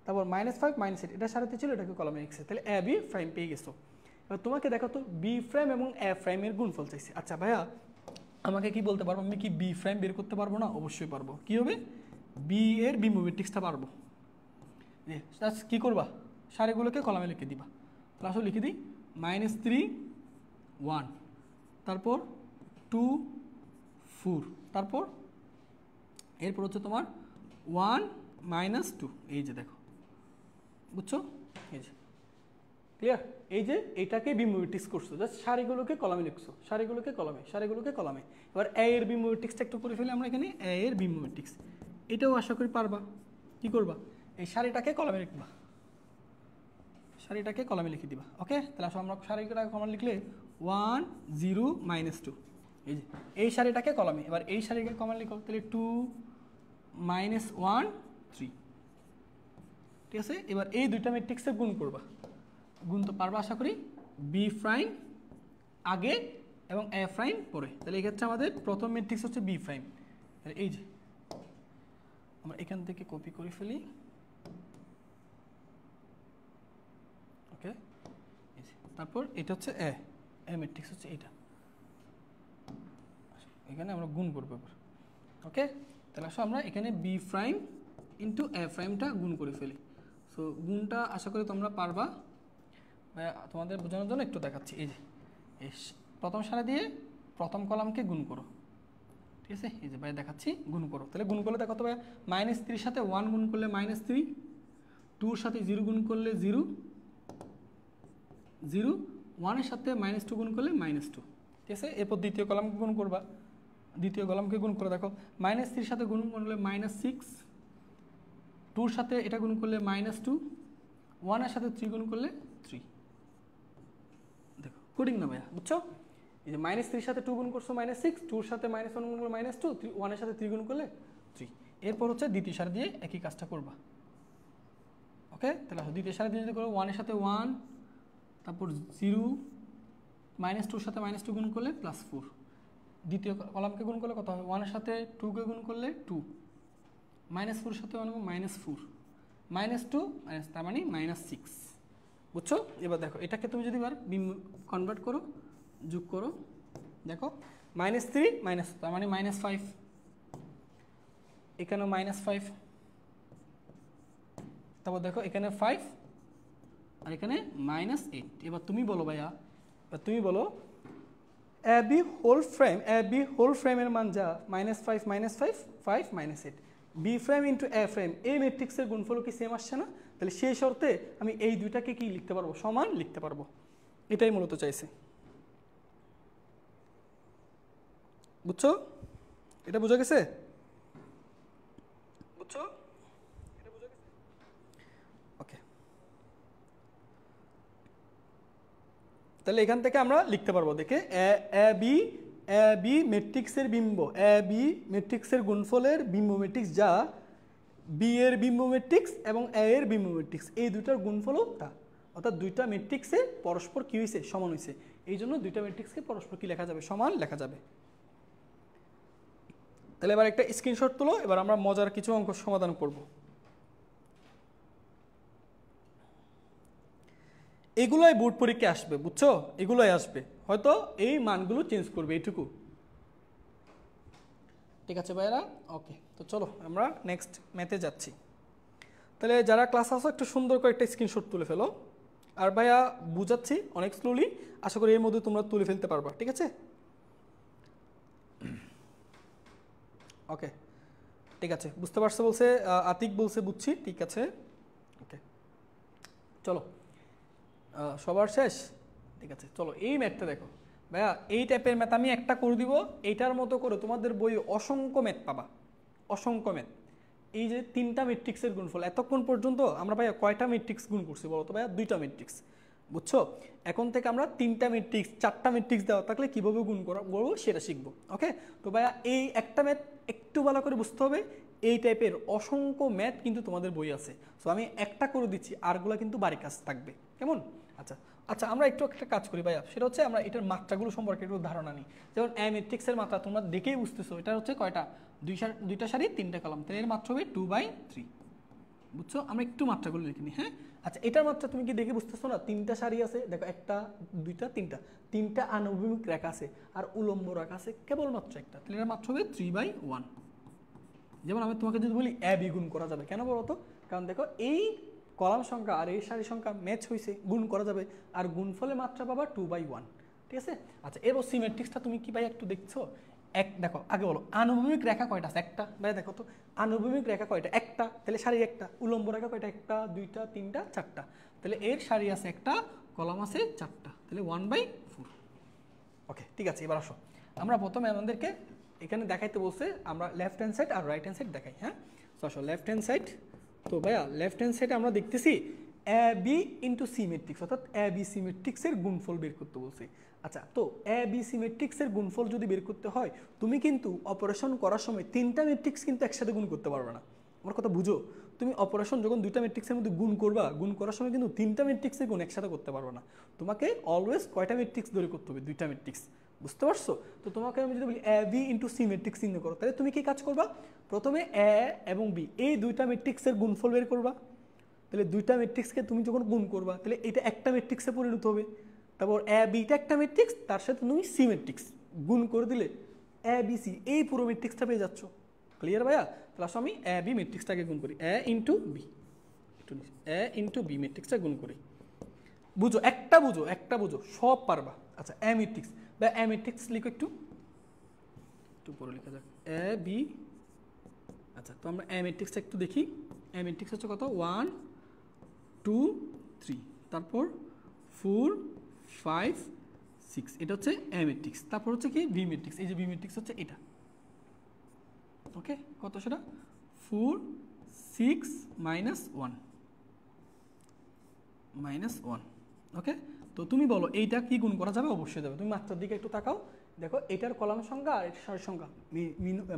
তারপর -5 -8 এটা সারিতে ছিল, এটাকে কলামে লিখছি, তাহলে এ বি প্রাইম পেয়ে গেছো। এবার তোমাকে দেখো তো বি প্রাইম এবং এ প্রাইমের গুণফল চাইছে। আচ্ছা ভাইয়া আমাকে কি বলতে পারবো, আমি কি বি প্রাইম বের করতে পারবো না? অবশ্যই পারবো। কি হবে, বি এর বিম ম্যাট্রিক্সটা পারবো। কি করবা, সারিগুলোকে কলামে লিখে দিবা, তাহলে আসলে লিখে দিই -3 1, তারপর 2 4, তারপর এরপর হচ্ছে তোমার 1 -2, এই যে দেখো বুঝছো, এই যে ক্লিয়ার, এই যে এইটাকে বিম ম্যাট্রিক্স করছো, জাস্ট সারিগুলোকে কলামে লিখছো, সারিগুলোকে কলামে, সারিগুলোকে কলামে। এবার এ এর বিম ম্যাট্রিক্সটা একটু করে ফেলি আমরা এখানে, এ এর বিম ম্যাট্রিক্স, এটাও আশা করি পারবা। কি করবা, এই সারিটাকে কলামে লিখবা, সারিটাকে কলামে লিখে দিবা। ওকে, তাহলে আসলে আমরা সারিটাকে কলামে লিখলে 1 0 -2, এই যে এই সারিটাকে কলামে, এবার এই সারিকে কলামে লিখো, তাহলে 2 -1 3, ঠিক আছে। এবার এই দুইটা ম্যাট্রিক্সের গুণ করবা, গুণ তো পারবা আশা করি, বি প্রাইম আগে এবং এ প্রাইম পরে, তাহলে এক্ষেত্রে আমাদের প্রথম ম্যাট্রিক্স হচ্ছে বি প্রাইম, তাহলে এই যে আমরা এখান থেকে কপি করে ফেলি। ওকে, তারপর এটা হচ্ছে এ ম্যাট্রিক্স হচ্ছে এটা, এখানে আমরা গুণ করবো এবার। ওকে, তাহলে আসলে আমরা এখানে বি প্রাইম ইন্টু এ প্রাইমটা গুণ করে ফেলি। সো গুণটা আশা করি তোমরা পারবা, তোমাদের বোঝানোর জন্য একটু দেখাচ্ছি। এই যে এই প্রথম সারি দিয়ে প্রথম কলামকে গুণ করো, ঠিক আছে, এই যে ভাই দেখাচ্ছি, গুণ করো। তাহলে গুণ করলে দেখো তো ভাই, -3 সাথে 1 গুণ করলে -3, 2 সাথে 0 গুণ করলে 0 0, 1 এর সাথে -2 গুণ করলে -2, ঠিক আছে। এরপর দ্বিতীয় কলামকে গুণ করবা, দ্বিতীয় কলামকে গুণ করে দেখো, -3 সাথে গুণ করলে -6, 2 সাথে এটা গুণ করলে -2, 1 এর সাথে 3 গুণ করলে 3, দেখো কোডিং না ভাইয়া, বুঝছো, এই যে -3 সাথে 2 গুণ করছো -6, 2 এর সাথে -1 গুণ করলে -2, 1 এর সাথে 3 গুণ করলে 3। এরপর হচ্ছে দ্বিতীয় সারি দিয়ে একই কাজটা করবা। ওকে, তাহলে দ্বিতীয় সারি দিয়ে যদি করো, 1 এর সাথে 1, তারপর 0, -2 এর সাথে -2 গুণ করলে +4, দ্বিতীয় কলামকে গুণ করলে কত হবে, 1 এর সাথে 2 কে গুণ করলে 2, -4 এর সাথে -4, -2 তার মানে -6, বুঝছো। এবার দেখো এটাকে তুমি যদি এবার কনভার্ট করো, যোগ করো, দেখো -3 তার মানে -5, এখানেও -5, তারপর দেখো এখানে 5 আর এখানে -8। এবার তুমি বলো ভাইয়া, এবার তুমি বলো এ বি হোল ফ্রেমের মান যা -5 -5 5 -8, বি প্রাইম ইন্টু এ প্রাইম এই ম্যাট্রিক্সের গুণফলও কি সেম আসছে না? তাহলে সেই শর্তে আমি এই দুইটাকে কি লিখতে পারবো, সমান লিখতে পারবো। এটাই মূলত চাইছে, বুঝছো, এটা বোঝা গেছে, বুঝছো, এটা বোঝা গেছে। ওকে, তাহলে এখান থেকে আমরা লিখতে পারবো, দেখে এ বি ম্যাট্রিক্সের বিম্ব, এ বি ম্যাট্রিক্সের গুণফলের বিম্ব ম্যাট্রিক্স যা বি এর বিম্ব ম্যাট্রিক্স এবং এ এর বিম্ব ম্যাট্রিক্স, এই দুইটার গুণফলও তা, অর্থাৎ দুইটা ম্যাট্রিক্সে পরস্পর কি হয়েছে, সমান হয়েছে, এই জন্য দুইটা ম্যাট্রিক্সকে পরস্পর কি লেখা যাবে, সমান লেখা যাবে। তাহলে এবার একটা স্ক্রিনশট তুলো, এবার আমরা মজার কিছু অঙ্ক সমাধান করব। এগুলোই বোর্ড পরীক্ষায় আসবে, বুঝছো, এগুলোই আসবে, হয়তো এই মানগুলো চেঞ্জ করবে, এইটুকু, ঠিক আছে ভাইরা। ওকে, তো চলো আমরা নেক্সট ম্যাথে যাচ্ছি। তাহলে যারা ক্লাস আসো একটু সুন্দর করে একটা স্ক্রিনশট তুলে ফেলো, আর ভাইয়া বুঝাচ্ছি অনেক স্লোলি, আশা করি এর মধ্যে তোমরা তুলে ফেলতে পারবা, ঠিক আছে। ওকে, ঠিক আছে, বুঝতে পারছো বলছে আতিক, বলছে বুঝছি, ঠিক আছে। ওকে, চলো সবার শেষ, ঠিক আছে। চলো এই ম্যাথটা দেখো, ভাইয়া এই টাইপের ম্যাথ আমি একটা করে দিব, এইটার মতো করে তোমাদের বইয়ে অসংখ্য ম্যাথ পাবা, অসংখ্য ম্যাথ। এই যে 3টা ম্যাট্রিক্সের গুণফল, এতক্ষণ পর্যন্ত আমরা ভাইয়া কয়টা ম্যাট্রিক্স গুণ করছি বলো তো ভাইয়া? 2টা ম্যাট্রিক্স, বুঝছো? এখন থেকে আমরা 3টা ম্যাট্রিক্স 4টা ম্যাট্রিক্স দেওয়া থাকলে কীভাবে গুণ করবো সেটা শিখবো। ওকে, তো ভাইয়া এই একটা ম্যাথ একটু ভালো করে বুঝতে হবে, এই টাইপের অসংখ্য ম্যাথ কিন্তু তোমাদের বই আছে। সো আমি একটা করে দিচ্ছি, আরগুলো কিন্তু বাড়ি কাজ থাকবে, কেমন? আচ্ছা আচ্ছা, আমরা একটু একটা কাজ করি ভাইয়া, সেটা হচ্ছে আমরা এটার মাত্রাগুলো সম্পর্কে একটু ধারণা নিই। যেমন এ ম্যাট্রিক্সের মাত্রা তোমরা দেখেই বুঝতেছো, এটা হচ্ছে কয়টা? 2টা সারি 3টা কলাম, তাহলে এর মাত্রা হবে 2/3, বুঝছো? আমরা একটু মাত্রাগুলো লিখে নিই, হ্যাঁ? আচ্ছা, এটার মাত্রা তুমি কি দেখে বুঝতেছো না? 3টা সারি আছে, দেখো 1টা 2টা 3টা, 3টা আনুভূমিক রেখা আছে আর উলম্ব রেখা আছে কেবলমাত্র একটা, তাহলে এর মাত্রা হবে 3/1। যেমন আমি তোমাকে যদি বলি এ বি গুণ করা যাবে, কেন বলো তো? কারণ দেখো এই কলাম সংখ্যা আর এই সারি সংখ্যা ম্যাচ হয়েছে, গুণ করা যাবে, আর গুণফলের মাত্রা পাবা 2/1, ঠিক আছে? আচ্ছা, এবার সিমেট্রিক্সটা তুমি কি ভাই একটু দেখছো? দেখো আগে বলো আনুভূমিক রেখা কয়টা আছে? একটা। ভাই দেখো তো আনুভূমিক রেখা কয়টা? একটা, তাহলে সারি একটা। উলম্ব রেখা কয়টা? 1টা 2টা 3টা 4টা, তাহলে এর সারি আছে একটা, কলাম আছে 4টা, তাহলে 1/4। ওকে, ঠিক আছে, এবার আসো আমরা প্রথমে আমাদেরকে এখানে দেখাইতে বলছে, আমরা লেফট হ্যান্ড সাইড আর রাইট হ্যান্ড সাইড দেখাই, হ্যাঁ? তো আসো লেফট হ্যান্ড সাইড। তো ভাইয়া লেফট হ্যান্ড সাইডে আমরা দেখতেছি এ বি ইন্টু সি ম্যাট্রিক্স, অর্থাৎ এ বি সি ম্যাট্রিক্সের গুণফল বের করতে বলছে। আচ্ছা, তো এ বি সি ম্যাট্রিক্সের গুণফল যদি বের করতে হয়, তুমি কিন্তু অপারেশন করার সময় 3টা ম্যাট্রিক্স কিন্তু একসাথে গুণ করতে পারবে না। আমার কথা বুঝো? তুমি অপারেশন যখন 2টা ম্যাট্রিক্সের মধ্যে গুণ করবা, গুণ করার সময় কিন্তু 3টা ম্যাট্রিক্সের গুণ একসাথে করতে পারবে না। তোমাকে অলওয়েজ কয়টা ম্যাট্রিক্স ধরে করতে হবে? 2টা ম্যাট্রিক্স, বুঝতে পারছো? তো তোমাকে আমি যদি বলি এ বি ইন্টু সি ম্যাট্রিক্স চিহ্ন করো, তাহলে তুমি কি কাজ করবা? প্রথমে এ এবং বি এই 2টা ম্যাট্রিক্সের গুণফল বের করবা। তাহলে 2টা ম্যাট্রিক্সকে তুমি যখন গুণ করবা, তাহলে এটা একটা ম্যাট্রিক্সে পরিণত হবে। তারপর এ বিটা একটা ম্যাট্রিক্স, তার সাথে তুমি সি ম্যাট্রিক্স গুণ করে দিলে এ বি সি এই পুরো ম্যাট্রিক্সটা পেয়ে যাচ্ছ। ক্লিয়ার ভাইয়া? তাহলে আসলে আমি এ বি ম্যাট্রিক্সটাকে গুণ করি, এ ইন্টু বি, এ ইন্টু বি ম্যাট্রিক্সটা গুণ করি। বুঝো, একটা বুঝো, একটা বুঝো, সব পারবা। আচ্ছা, এ ম্যাট্রিক্স বা এ ম্যাট্রিক্স লিখো একটু পরে লেখা যাক, এ বি। আচ্ছা, তো আমরা এ ম্যাট্রিক্সটা একটু দেখি। এ ম্যাট্রিক্স হচ্ছে কত? 1 2 3, তারপর 4 5 6, এটা হচ্ছে এ ম্যাট্রিক্স। তারপর হচ্ছে কি বি ম্যাট্রিক্স, এই যে বি ম্যাট্রিক্স হচ্ছে এটা। ওকে, কত সেটা? 4 6 -1 -1। ওকে, তো তুমি বলো এইটা কি গুণ করা যাবে? অবশ্যই যাবে। তুমি মাত্রার দিকে একটু তাকাও, দেখো এটার কলাম সংখ্যা আর এটার সারির সংখ্যা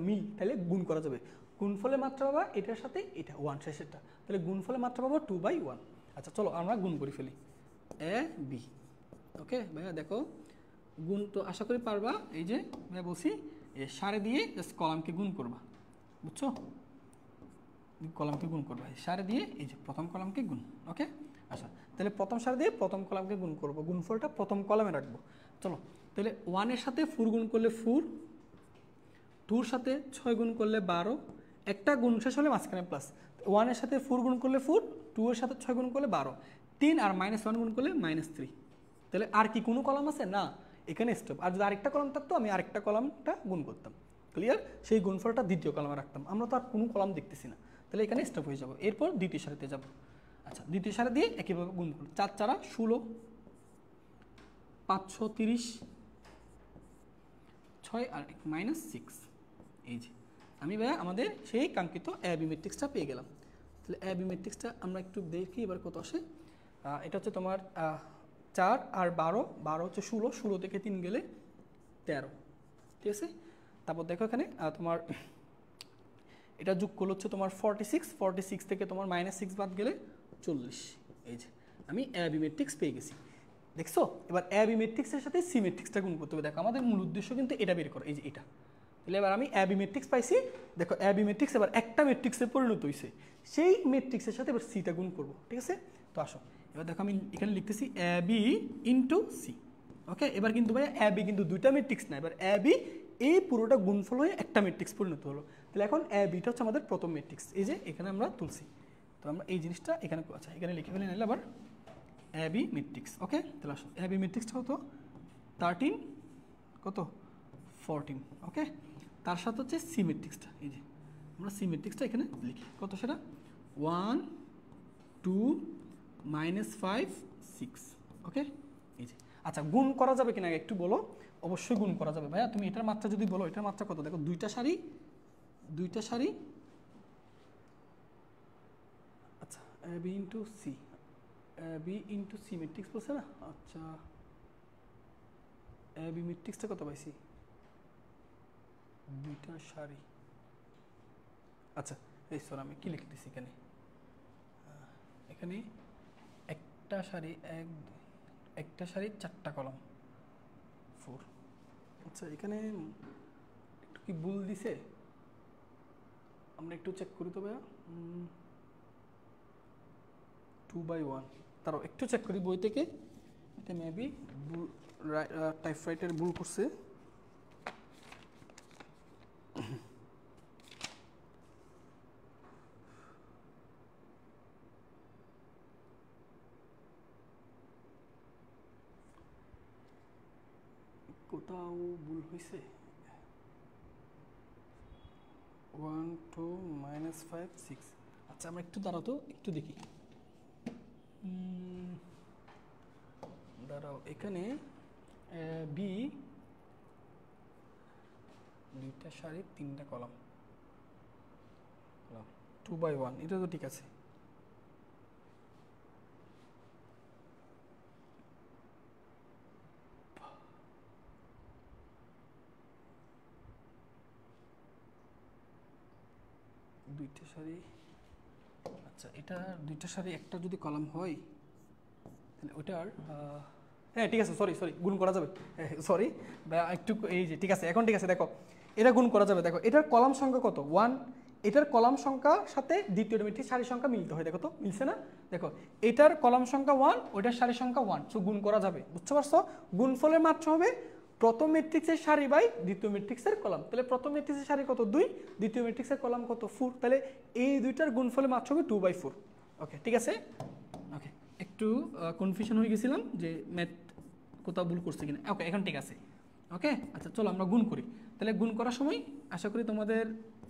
মিল, তাহলে গুণ করা যাবে। গুণফলের মাত্রা পাবা এটার সাথে এটা 1 শেষেরটা, তাহলে গুণফলের মাত্রা পাবো 2/1। আচ্ছা, চলো আমরা গুণ করে ফেলি এ বি। ওকে ভাইয়া, দেখো গুণ তো আশা করি পারবা। এই যে ভাইয়া বলছি, সারে দিয়ে জাস্ট কলামকে গুণ করবা, বুঝছো? কলামকে গুণ করবা সারে দিয়ে, এই যে প্রথম কলামকে গুণ। ওকে, আচ্ছা, তাহলে প্রথম সারি দিয়ে প্রথম কলামকে গুণ করবো, গুণফলটা প্রথম কলামে রাখবো। চলো, তাহলে 1-এর সাথে 4 গুণ করলে 4, 2-র সাথে 6 গুণ করলে 12, একটা গুণ শেষ হলে মাঝখানে প্লাস। 1-এর সাথে 4 গুণ করলে 4, 2-এর সাথে 6 গুণ করলে 12, 3 আর -1 গুণ করলে -3। তাহলে আর কি কোনো কলাম আছে? না, এখানে স্টপ। আর যদি আরেকটা কলাম থাকতো, আমি আরেকটা কলামটা গুণ করতাম। ক্লিয়ার? সেই গুণফলটা দ্বিতীয় কলামে রাখতাম। আমরা তো আর কোনো কলাম দেখতেছি না, তাহলে এখানে স্টপ হয়ে যাবো। এরপর দ্বিতীয় সারিতে যাব। আচ্ছা, দ্বিতীয় সারি দিয়ে একইভাবে গুণ করুন। 4 4 16, 5 6 30, 6 আর -6। এই যে আমি ভাইয়া আমাদের সেই কাঙ্ক্ষিত এ বি ম্যাট্রিক্সটা পেয়ে গেলাম। তাহলে এ বি ম্যাট্রিক্সটা আমরা একটু দেখি এবার কত আসে। এটা হচ্ছে তোমার 4 আর 12, 12 হচ্ছে 16, 16 থেকে 3 গেলে 13, ঠিক আছে? তারপর দেখো এখানে তোমার এটা যোগ করলে হচ্ছে তোমার 46, 46 থেকে তোমার -6 বাদ গেলে 40। এই যে আমি এ বি ম্যাট্রিক্স পেয়ে গেছি, দেখছো? এবার এ বি ম্যাট্রিক্সের সাথে সি ম্যাট্রিক্সটা গুণ করতে হবে। দেখো আমাদের মূল উদ্দেশ্য কিন্তু এটা বের করো, এই যে এটা। তাহলে এবার আমি এ বি ম্যাট্রিক্স পাইছি। দেখো এ বি ম্যাট্রিক্স এবার একটা ম্যাট্রিক্সে পরিণত হয়েছে, সেই ম্যাট্রিক্সের সাথে এবার সিটা গুণ করবো, ঠিক আছে? তো আসো এবার দেখো আমি এখানে লিখতেছি এ বি ইন্টু সি। ওকে, এবার কিন্তু ভাই এ বি কিন্তু 2টা ম্যাট্রিক্স না, এবার এ বি এই পুরোটা গুণফল হয়ে একটা ম্যাট্রিক্স পরিণত হলো। তাহলে এখন এ বিটা হচ্ছে আমাদের প্রথম ম্যাট্রিক্স, এই যে এখানে আমরা তুলছি। তো আমরা এই জিনিসটা এখানে, আচ্ছা এখানে লিখে ফেলে নিলে আবার এ বি ম্যাট্রিক্স। ওকে, তাহলে আসো এ বি ম্যাট্রিক্সটা কত? 13 কত 14। ওকে, তার সাথে হচ্ছে সি ম্যাট্রিক্সটা, এই যে আমরা সি ম্যাট্রিক্সটা এখানে লিখি। কত সেটা? 1 2 -5 6। ওকে, এই যে আচ্ছা গুণ করা যাবে কিনা একটু বলো। অবশ্যই গুণ করা যাবে ভাইয়া, তুমি এটার মাত্রা যদি বলো, এটার মাত্রা কত, দেখো দুইটা সারি, আচ্ছা এ বি ইন্টু সি ম্যাট্রিক্স বলছে না, আচ্ছা এ বি ম্যাট্রিক্সটা কত পাইছি, দুইটা সারি, আচ্ছা এই সর আমি কি লিখতেছি এখানে, এখানে একটা সারি চারটা কলাম 4, আচ্ছা এখানে একটু কি ভুল দিছে, আমরা একটু চেক করি তো ভাইয়া, 2/1, তারও একটু চেক করি বই থেকে, এটা মেবি টাইপরাইটার ভুল করছে, কোথাও ভুল হয়েছে, 1 2 -5 6, আচ্ছা আমরা একটু দাঁড়াও তো একটু দেখি, দাঁড়াও এখানে বি দুইটা সারি তিনটা কলাম 2/1, এটা তো ঠিক আছে, দুইটা সারি, আচ্ছা এটা দুইটা সারি একটা যদি কলাম হয় তাহলে ওটার হ্যাঁ ঠিক আছে, সরি গুণ করা যাবে, সরি একটু এই যে ঠিক আছে, এখন ঠিক আছে, দেখো এটা গুণ করা যাবে, দেখো এটার কলাম সংখ্যা কত 1, এটার কলাম সংখ্যার সাথে দ্বিতীয় ম্যাট্রিক্স সারি সংখ্যা মিলতে হয়, দেখো তো মিলছে না, দেখো এটার কলাম সংখ্যা 1, ওইটার সারি সংখ্যা 1, সো গুণ করা যাবে, বুঝতে পারছো, গুণফলের মাত্রা হবে প্রথম ম্যাট্রিক্সের সারি বাই দ্বিতীয় ম্যাট্রিক্সের কলাম, তাহলে প্রথম ম্যাট্রিক্সের সারি কত 2, দ্বিতীয় ম্যাট্রিক্সের কলাম কত 4, তাহলে এই দুইটার গুণফলের মাত্রা হবে 2/4, ওকে ঠিক আছে, ওকে একটু কনফিউশন হয়ে গেছিলাম যে ম্যাথ কোথাও ভুল করছে কিনা, ওকে এখন ঠিক আছে, ওকে আচ্ছা চলো আমরা গুণ করি, তাহলে গুণ করার সময় আশা করি তোমাদের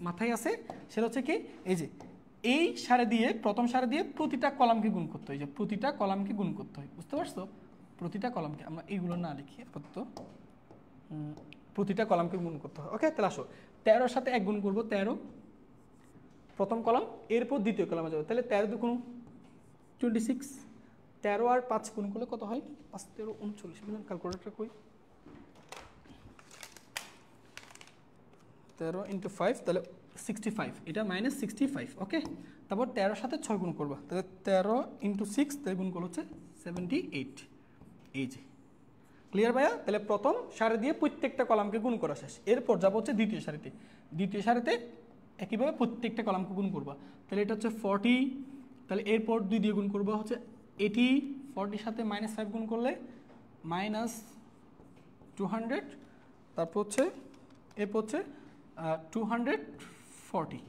মাথায় আছে, সেটা হচ্ছে কি এই যে এই সারি দিয়ে প্রথম সারি দিয়ে প্রতিটা কলামকে গুণ করতে হয়, যে প্রতিটা কলামকে গুণ করতে হয়, বুঝতে পারছো, প্রতিটা কলামকে, আমরা এইগুলো না লিখি আপাতত, প্রতিটা কলামকে গুণ করতে হয়, ওকে তাহলে আসো 13 সাথে 1 গুণ করবো, 13 প্রথম কলাম, এরপর দ্বিতীয় কলামে যাবে, তাহলে 13 2 26, 13 আর 5 গুণ করলে কত হয়, 5 13 39, বললাম ক্যালকুলেটর কই, 13 × 5 তাহলে 65, এটা -65, ওকে তারপর 13 সাথে 6 গুণ করবা, তাহলে 13 × 6 তাহলে গুণ করলে হচ্ছে 78, এই যে ক্লিয়ার ভাইয়া, তাহলে প্রথম সারি দিয়ে প্রত্যেকটা কলামকে গুণ করা শেষ, এরপর যাবো হচ্ছে দ্বিতীয় সারিতে একইভাবে প্রত্যেকটা কলামকে গুণ করবা, তাহলে এটা হচ্ছে 40, তাহলে এরপর 2 দিয়ে গুণ করবা হচ্ছে 80, 40 সাথে -5 গুণ করলে -200, তারপর হচ্ছে এরপর হচ্ছে 240,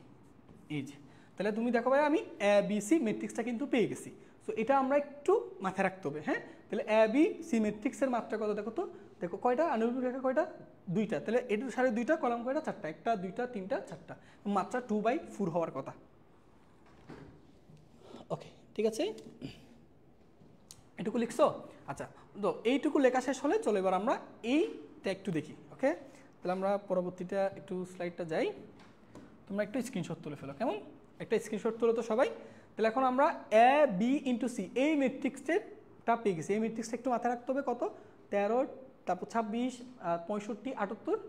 এই যে তাহলে তুমি দেখো ভাই আমি এ বি সি ম্যাট্রিক্সটা কিন্তু পেয়ে গেছি, সো এটা আমরা একটু মাথায় রাখতে হবে, হ্যাঁ তাহলে এ বি সি ম্যাট্রিক্সের মাত্রা কত দেখো তো, দেখো কয়টা আনুভূমিক রেখা কয়টা, দুইটা, তাহলে এটার সাড়ে দুইটা কলাম কয়টা, চারটা, একটা দুইটা তিনটা চারটা, মাত্রা 2/4 হওয়ার কথা, ওকে ঠিক আছে, এটুকু লিখছো, আচ্ছা তো এইটুকু লেখা শেষ হলে চলো এবার আমরা এইটা একটু দেখি, ওকে তাহলে আমরা পরবর্তীটা একটু স্লাইডটা যাই, তোমরা একটু স্ক্রিনশট তুলে ফেলো, কেমন একটা স্ক্রিনশট তুলে তো সবাই, তাহলে এখন আমরা এ বি × সি এই ম্যাট্রিক্সটা পেয়ে গেছি, এই ম্যাট্রিক্সটা একটু মাথায় রাখতে হবে, কত 13, তারপর 26, 65, 78,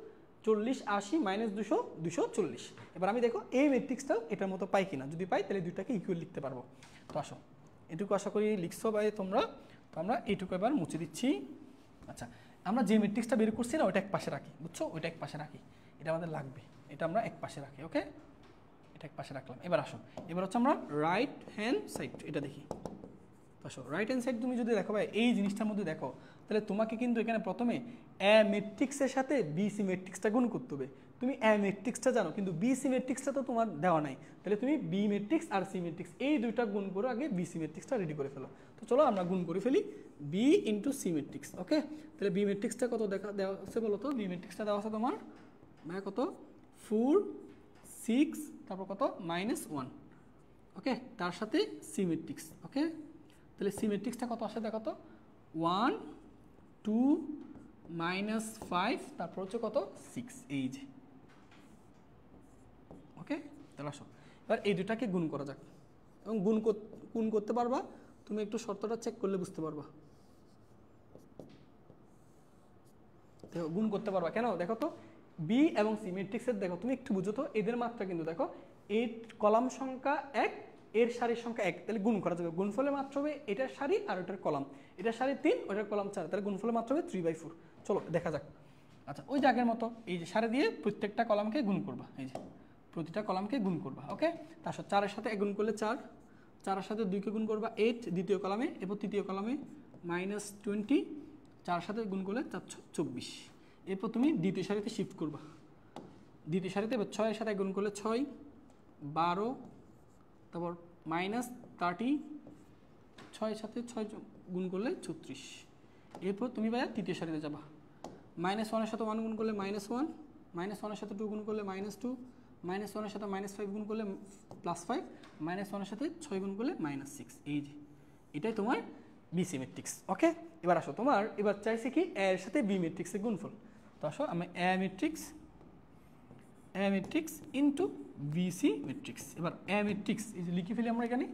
40, 80, -200, 240, এবার আমি দেখো এই ম্যাট্রিক্সটাও এটার মতো পাই কিনা, যদি পাই তাহলে দুইটাকে ইকুয়াল লিখতে পারবো, তো আসো এটুকু আশা করি লিখছো ভাই তোমরা, তো আমরা এইটুকু এবার মুছে দিচ্ছি, আচ্ছা আমরা যে ম্যাট্রিক্সটা বের করছি না ওটা এক পাশে রাখি, বুঝছো, ওইটা এক পাশে রাখি, এটা আমাদের লাগবে, এটা আমরা এক পাশে রাখি, ওকে এটা এক পাশে রাখলাম, এবার আসো এবার হচ্ছে আমরা রাইট হ্যান্ড সাইড এটা দেখি, আসো রাইট হ্যান্ড সাইড তুমি যদি দেখো ভাই এই জিনিসটার মধ্যে দেখো, তাহলে তোমাকে কিন্তু এখানে প্রথমে এ ম্যাট্রিক্সের সাথে বি সি ম্যাট্রিক্সটা গুণ করতে হবে, তুমি এ ম্যাট্রিক্সটা জানো কিন্তু বি সি ম্যাট্রিক্সটা তো তোমার দেওয়া নাই, তাহলে তুমি বি ম্যাট্রিক্স আর সি ম্যাট্রিক্স এই দুইটা গুণ করে আগে বি সি ম্যাট্রিক্সটা রেডি করে ফেলো, তো চলো আমরা গুণ করে ফেলি বি × সি ম্যাট্রিক্স, ওকে তাহলে বি ম্যাট্রিক্সটা কত দেওয়া আছে বলো তো, বি ম্যাট্রিক্সটা দেওয়া আছে তোমার মানে কত 4 6 তারপর কত -1, ওকে তার সাথে সি ম্যাট্রিক্স, ওকে তাহলে সি ম্যাট্রিক্সটা কত আসে দেখো তো 1 2 মাইনাস 5 তারপর হচ্ছে কত 6 এই যে ওকে। তাহলে আসো এবার এই দুটাকে গুণ করা যাক এবং গুণ করতে পারবা তুমি একটু শর্তটা চেক করলে বুঝতে পারবা। দেখো গুণ করতে পারবা কেন দেখো তো বি এবং সি ম্যাট্রিক্সের দেখো তুমি একটু বুঝো তো এদের মাত্রা কিন্তু দেখো এই কলাম সংখ্যা 1 এর সারির সংখ্যা 1 তাহলে গুণ করা যাবে গুণফলে মাত্রা হবে এটার সারি আর ওটার কলাম এটার সারি 3 ওটার কলাম 4 তাহলে গুণফলে মাত্রা হবে 3/4। চলো দেখা যাক। আচ্ছা ওই জায়গার মতো এই যে সারি দিয়ে প্রত্যেকটা কলামকে গুণ করবা এই যে প্রতিটা কলামকে গুণ করবা ওকে। তার সাথে 4 এর সাথে 1 গুণ করলে 4 4 এর সাথে 2 কে গুণ করবা 8 দ্বিতীয় কলামে এবং তৃতীয় কলামে -20 4 এর সাথে গুণ করলে 24। এরপর তুমি দ্বিতীয় সারিতে শিফট করবা দ্বিতীয় সারিতে 6 এর সাথে 1 গুণ করলে 6 12 তারপর -30 6 এর সাথে 6 গুণ করলে 36। এরপর তুমি ভাইয়া তৃতীয় সারিতে যাবা -1 এর সাথে 1 গুণ করলে -1 -1 এর সাথে 2 গুণ করলে -2 -1 এর সাথে -5 গুণ করলে +5 -1 এর সাথে 6 গুণ করলে -6 এই যে এটাই তোমার বিসি ম্যাট্রিক্স ওকে। এবার আসো তোমার এবার চাইছে কি এ এর সাথে বি ম্যাট্রিক্সের গুণফল। তো আসো আমি এ ম্যাট্রিক্স ইনটু বিসি ম্যাট্রিক্স। এবার এ ম্যাট্রিক্স এই যে লিখে ফেলি আমরা এখানে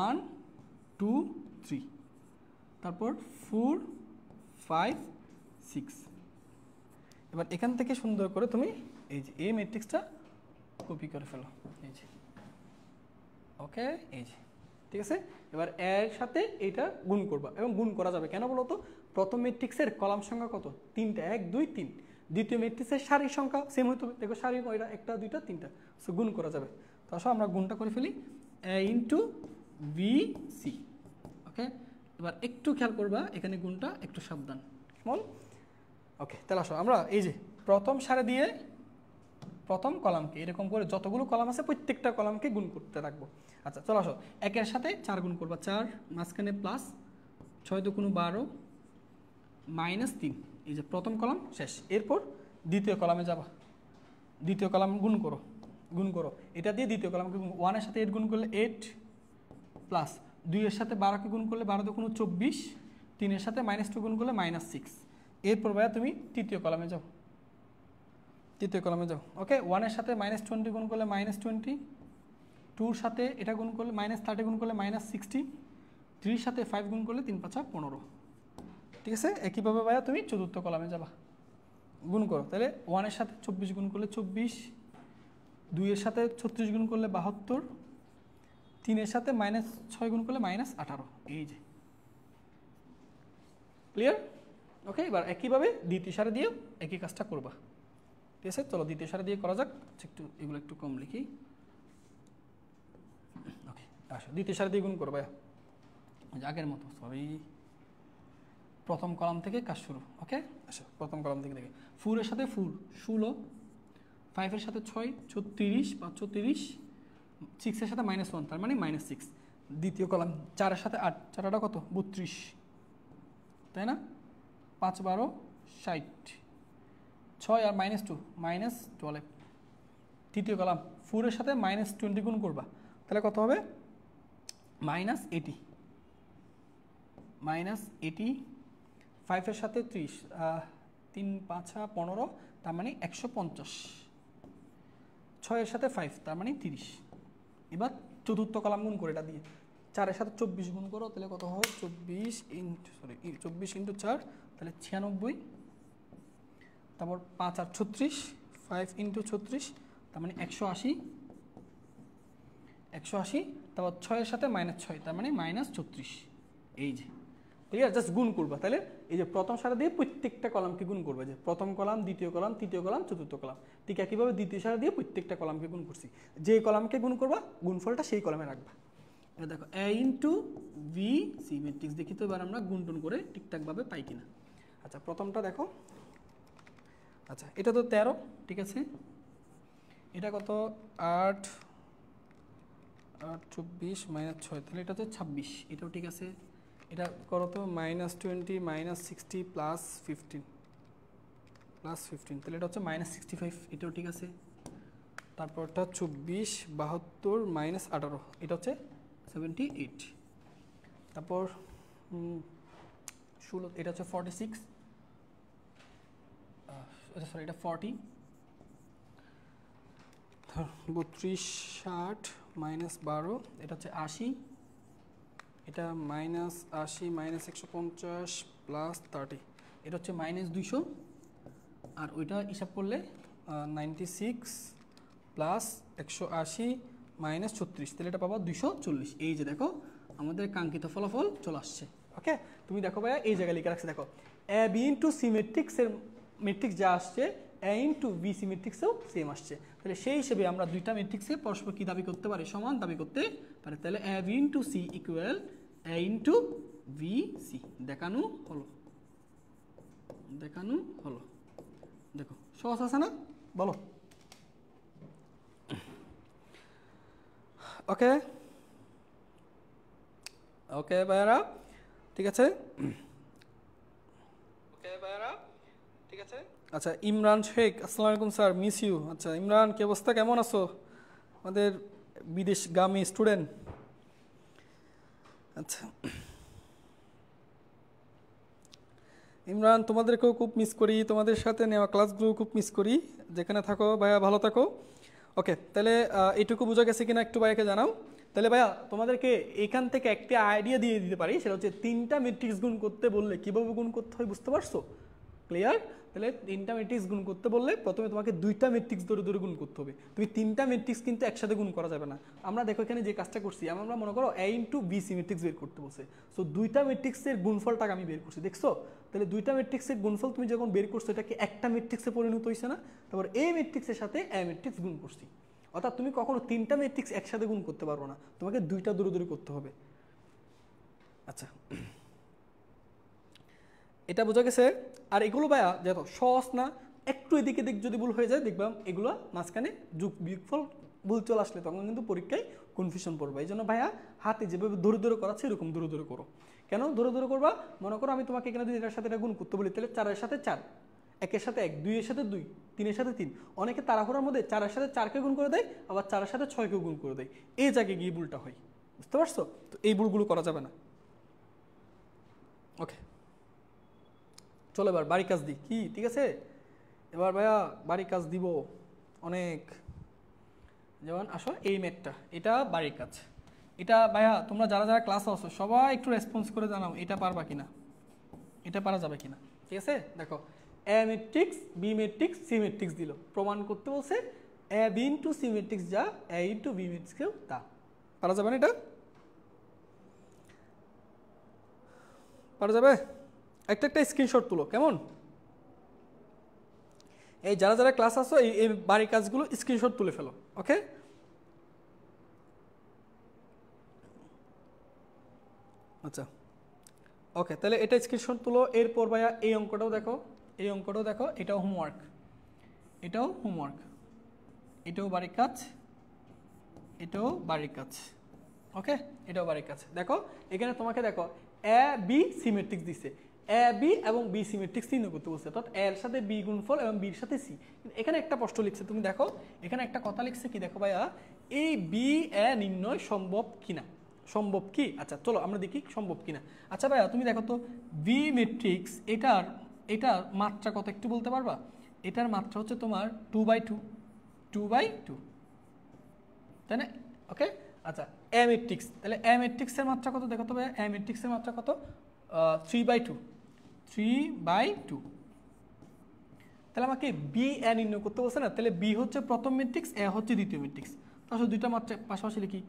1 2 3 তারপর 4 5 6। এবার এখান থেকে সুন্দর করে তুমি এই যে এ ম্যাট্রিক্সটা কপি করে ফেলো এই যে ওকে এই যে ঠিক আছে। এবার এর সাথে এটা গুণ করবা এবং গুণ করা যাবে কেন বলো তো প্রথম ম্যাট্রিক্সের কলাম সংখ্যা কত 3টা 1 2 3 দ্বিতীয় ম্যাট্রিক্সের সারির সংখ্যা সেম হইতে হবে দেখো সারি কয়টা 1টা 2টা 3টা সো গুণ করা যাবে। তো আসো আমরা গুণটা করে ফেলি a ইনটু বি সি ওকে। এবার একটু খেয়াল করবা এখানে গুণটা একটু সাবধান কেমন ওকে। তাহলে আসো আমরা এই যে প্রথম সারি দিয়ে প্রথম কলামকে এরকম করে যতগুলো কলাম আছে প্রত্যেকটা কলামকে গুণ করতে রাখবো। আচ্ছা চলো আসো 1 এর সাথে 4 গুণ করবা 4 মাঝখানে প্লাস 6 দুগুণ 12 -3 এই যে প্রথম কলাম শেষ। এরপর দ্বিতীয় কলামে যাবা দ্বিতীয় কলাম গুণ করো এটা দিয়ে দ্বিতীয় কলামকে 1 এর সাথে 8 গুণ করলে 8 প্লাস 2 এর সাথে 12 কে গুণ করলে 12 দুগুণ 24 3 এর সাথে -2 গুণ করলে -6। এরপর ভাইয়া তুমি তৃতীয় কলামে যাও ওকে 1 এর সাথে -20 গুণ করলে -20 2 এর সাথে এটা গুণ করলে -30 গুণ করলে -60 3 এর সাথে 5 গুণ করলে 3 5 15 ঠিক আছে। একইভাবে ভাইয়া তুমি চতুর্থ কলামে যাবা গুণ করো তাহলে 1 এর সাথে 24 গুণ করলে 24 2 এর সাথে 36 গুণ করলে 72 3 এর সাথে -6 গুণ করলে -18 এই যে ক্লিয়ার ওকে। এবার একইভাবে দ্বিতীয় সারি দিয়ে একই কাজটা করবা ঠিক আছে। চলো দ্বিতীয় সারি দিয়ে করা যাক একটু এগুলো একটু কম লিখি ওকে। আসো দ্বিতীয় সারি দিয়ে গুণ করো ভাইয়া আগের মতো সরি প্রথম কলাম থেকে কাজ শুরু ওকে। আসো প্রথম কলাম থেকে 4 এর সাথে 4 16 5 এর সাথে 6 36 5 36 6 এর সাথে -1 তার মানে -6 দ্বিতীয় কলাম 4 এর সাথে 8 4টা কত 32 তাই না 5 12 60 6 আর -2 -12 তৃতীয় কলাম 4 এর সাথে -20 গুণ করবা তাহলে কত হবে -80 5 এর সাথে 30 3 5 15 তার মানে 150 6 এর সাথে 5 তার মানে 30। এবার চতুর্থ কলাম গুণ করে এটা দিয়ে 4 এর সাথে 24 গুণ করো তাহলে কত হয় 24 ইন্টু 4 তাহলে 96 তারপর 5 আর 36 5 ইন্টু 36 তার মানে 180 তারপর 6 এর সাথে -6 তার মানে -34 এই যে ক্লিয়ার। জাস্ট গুণ করবা তাহলে এই যে প্রথম সারি দিয়ে প্রত্যেকটা কলামকে গুণ করবে যে প্রথম কলাম দ্বিতীয় কলাম তৃতীয় কলাম চতুর্থ কলাম ঠিক একইভাবে দ্বিতীয় সারি দিয়ে প্রত্যেকটা কলামকে গুণ করছি যে কলামকে গুণ করবা গুণফলটা সেই কলামে রাখবা। এবার দেখো a into B C matrix দেখি তো এবার আমরা গুণটুন করে ঠিকঠাকভাবে পাই কিনা। আচ্ছা প্রথমটা দেখো আচ্ছা এটা তো 13 ঠিক আছে এটা কত 8 24 -6 তাহলে এটা হচ্ছে 26 এটাও ঠিক আছে। এটা করো তো -20 -60 প্লাস 15 তাহলে এটা হচ্ছে -65 এটাও ঠিক আছে। তারপরটা 24 72 -18 এটা হচ্ছে 78, তারপর 16, এটা হচ্ছে 46, সরি এটা 40, 32, 60 মাইনাস 12, এটা হচ্ছে 80, এটা মাইনাস 80 মাইনাস 150 প্লাস 30, এটা হচ্ছে মাইনাস 200, আর ওইটা হিসাব করলে 96 প্লাস 180 মাইনাস 36, তাহলে এটা পাবা 240। এই যে দেখো আমাদের কাঙ্ক্ষিত ফলাফল চলে আসছে। ওকে, তুমি দেখো ভাইয়া এই জায়গায় লিখে রাখছে, দেখো এ বি ইন্টু সি ম্যাট্রিক্সের ম্যাট্রিক্স যা আসছে এ ইন্টু বি সি ম্যাট্রিক্সেও সেম আসছে। তাহলে সেই হিসেবে আমরা দুইটা ম্যাট্রিক্সে পরস্পর কী দাবি করতে পারি? সমান দাবি করতে পারি। তাহলে এ বি ইন্টু সি ইকুয়াল এ ইন্টু বি সি দেখানো হলো, দেখানো হলো। দেখো সহজ আছে না? বলো। ওকে ওকে ভাইয়ারা, ঠিক আছে। ওকে ভাইয়ারা, ঠিক আছে। আচ্ছা ইমরান শেখ, আসসালামু আলাইকুম স্যার, মিস ইউ। আচ্ছা ইমরান, কি অবস্থা, কেমন আছো? আমাদের বিদেশগামী স্টুডেন্ট। আচ্ছা ইমরান, তোমাদেরকেও খুব মিস করি, তোমাদের সাথে নেওয়া ক্লাসগুলো খুব মিস করি। যেখানে থাকো ভাইয়া ভালো থাকো। ওকে, তাহলে এইটুকু বোঝা গেছে কিনা একটু ভাইয়াকে জানাও। তাহলে ভাইয়া তোমাদেরকে এখান থেকে একটা আইডিয়া দিয়ে দিতে পারি, সেটা হচ্ছে তিনটা ম্যাট্রিক্স গুণ করতে বললে কীভাবে গুণ করতে হয় বুঝতে পারছো? ক্লিয়ার? তাহলে তিনটা ম্যাট্রিক্স গুণ করতে বললে প্রথমে তোমাকে দুইটা ম্যাট্রিক্স ধরে ধরে গুণ করতে হবে। তুমি তিনটা ম্যাট্রিক্স কিন্তু একসাথে গুণ করা যাবে না। আমরা দেখো এখানে যে কাজটা করছি, আমরা মনে করো এ ইন্টু বি সি ম্যাট্রিক্স বের করতে বলছে। সো দুইটা ম্যাট্রিক্সের গুণফলটাকে আমি বের করছি, দেখছো? তাহলে দুইটা ম্যাট্রিক্সের গুণফল তুমি যখন বের করছো, এটা কি একটা ম্যাট্রিক্সে পরিণত হয়েছে না? তারপর এই ম্যাট্রিক্সের সাথে এ ম্যাট্রিক্স গুণ করছি। অর্থাৎ তুমি কখনো তিনটা ম্যাট্রিক্স একসাথে গুণ করতে পারবো না, তোমাকে দুইটা দূরে দূরে করতে হবে। আচ্ছা এটা বোঝা গেছে? আর এগুলো ভাইয়া যত সহজ না, একটু এদিকে এদিক যদি ভুল হয়ে যায় দেখবা এগুলো মাঝখানে যোগ বিয়োগফল ভুল চলে আসলে তখন কিন্তু পরীক্ষায় কনফিউশন পড়বে। এই জন্য ভাইয়া হাতে যেভাবে ধরে ধরে করাচ্ছে এরকম ধরে ধরে করো। কেন ধরে ধরে করবা? মনে করো আমি তোমাকে এখানে যদি এটার সাথে এটা গুণ করতে বলি, তাহলে 4 এর সাথে 4, 1 এর সাথে 1, 2 এর সাথে 2, 3 এর সাথে 3। অনেকে তাড়াহুড়ার মধ্যে 4 এর সাথে 4কে গুণ করে দেয়, আবার 4 এর সাথে 6কে গুণ করে দেয়। এই জায়গায় গিয়ে ভুলটা হয়, বুঝতে পারছো? তো এই ভুলগুলো করা যাবে না। ওকে চলো এবার বাড়ি কাজ দিই কি, ঠিক আছে? এবার ভাইয়া বাড়ি কাজ দিব অনেক। যেমন আসো এই ম্যাথটা, এটা বাড়ির কাজ। এটা ভাইয়া তোমরা যারা যারা ক্লাসে আসো সবাই একটু রেসপন্স করে জানাও এটা পারবা কিনা, এটা পারা যাবে কিনা, ঠিক আছে? দেখো A matrix B matrix C matrix দিল, প্রমাণ করতে বলছে A B into C matrix যা এ ইন্টু বি ম্যাট্রিক্সকেও তা। পারা যাবে না? এটা পারা যাবে? একটা একটা স্ক্রিনশট তুলো, কেমন? এই যারা যারা ক্লাস আসো এই বাড়ির কাজগুলো স্ক্রিনশট তুলে ফেলো। ওকে আচ্ছা ওকে, তাহলে এটা স্ক্রিনশট তুলো। এরপর ভাইয়া এই অঙ্কটাও দেখো, এই অঙ্কটাও দেখো, এটাও হোমওয়ার্ক, এটাও হোমওয়ার্ক, এটাও বাড়ির কাজ, এটাও বাড়ির কাজ। ওকে এটাও বাড়ির কাজ। দেখো এখানে তোমাকে দেখো এ বি সি ম্যাট্রিক্স দিছে, এ বি এবং বি সি ম্যাট্রিক্স নির্ণয় করতে বলছে, অর্থাৎ এর সাথে বি গুণফল এবং বির সাথে সি। এখানে একটা প্রশ্ন লিখছে, তুমি দেখো এখানে একটা কথা লিখছে কি, দেখো ভাইয়া এই বি এ নির্ণয় সম্ভব কিনা, সম্ভব কি? আচ্ছা চলো আমরা দেখি সম্ভব কিনা। আচ্ছা ভাইয়া তুমি দেখো তো বি ম্যাট্রিক্স এটার মাত্রা কত একটু বলতে পারবা? এটার মাত্রা হচ্ছে তোমার 2/2, 2/2, তাই না? ওকে আচ্ছা এ ম্যাট্রিক্স, তাহলে এ ম্যাট্রিক্সের মাত্রা কত দেখো তো ভাইয়া, এ ম্যাট্রিক্সের মাত্রা কত? 3/2, 3/2। তাহলে আমাকে বি এ নির্ণয় করতে বলছে না, তাহলে বি হচ্ছে প্রথম ম্যাট্রিক্স, এ হচ্ছে দ্বিতীয় ম্যাট্রিক্স। তাহলে দুইটা মাত্রা পাশাপাশি লিখি,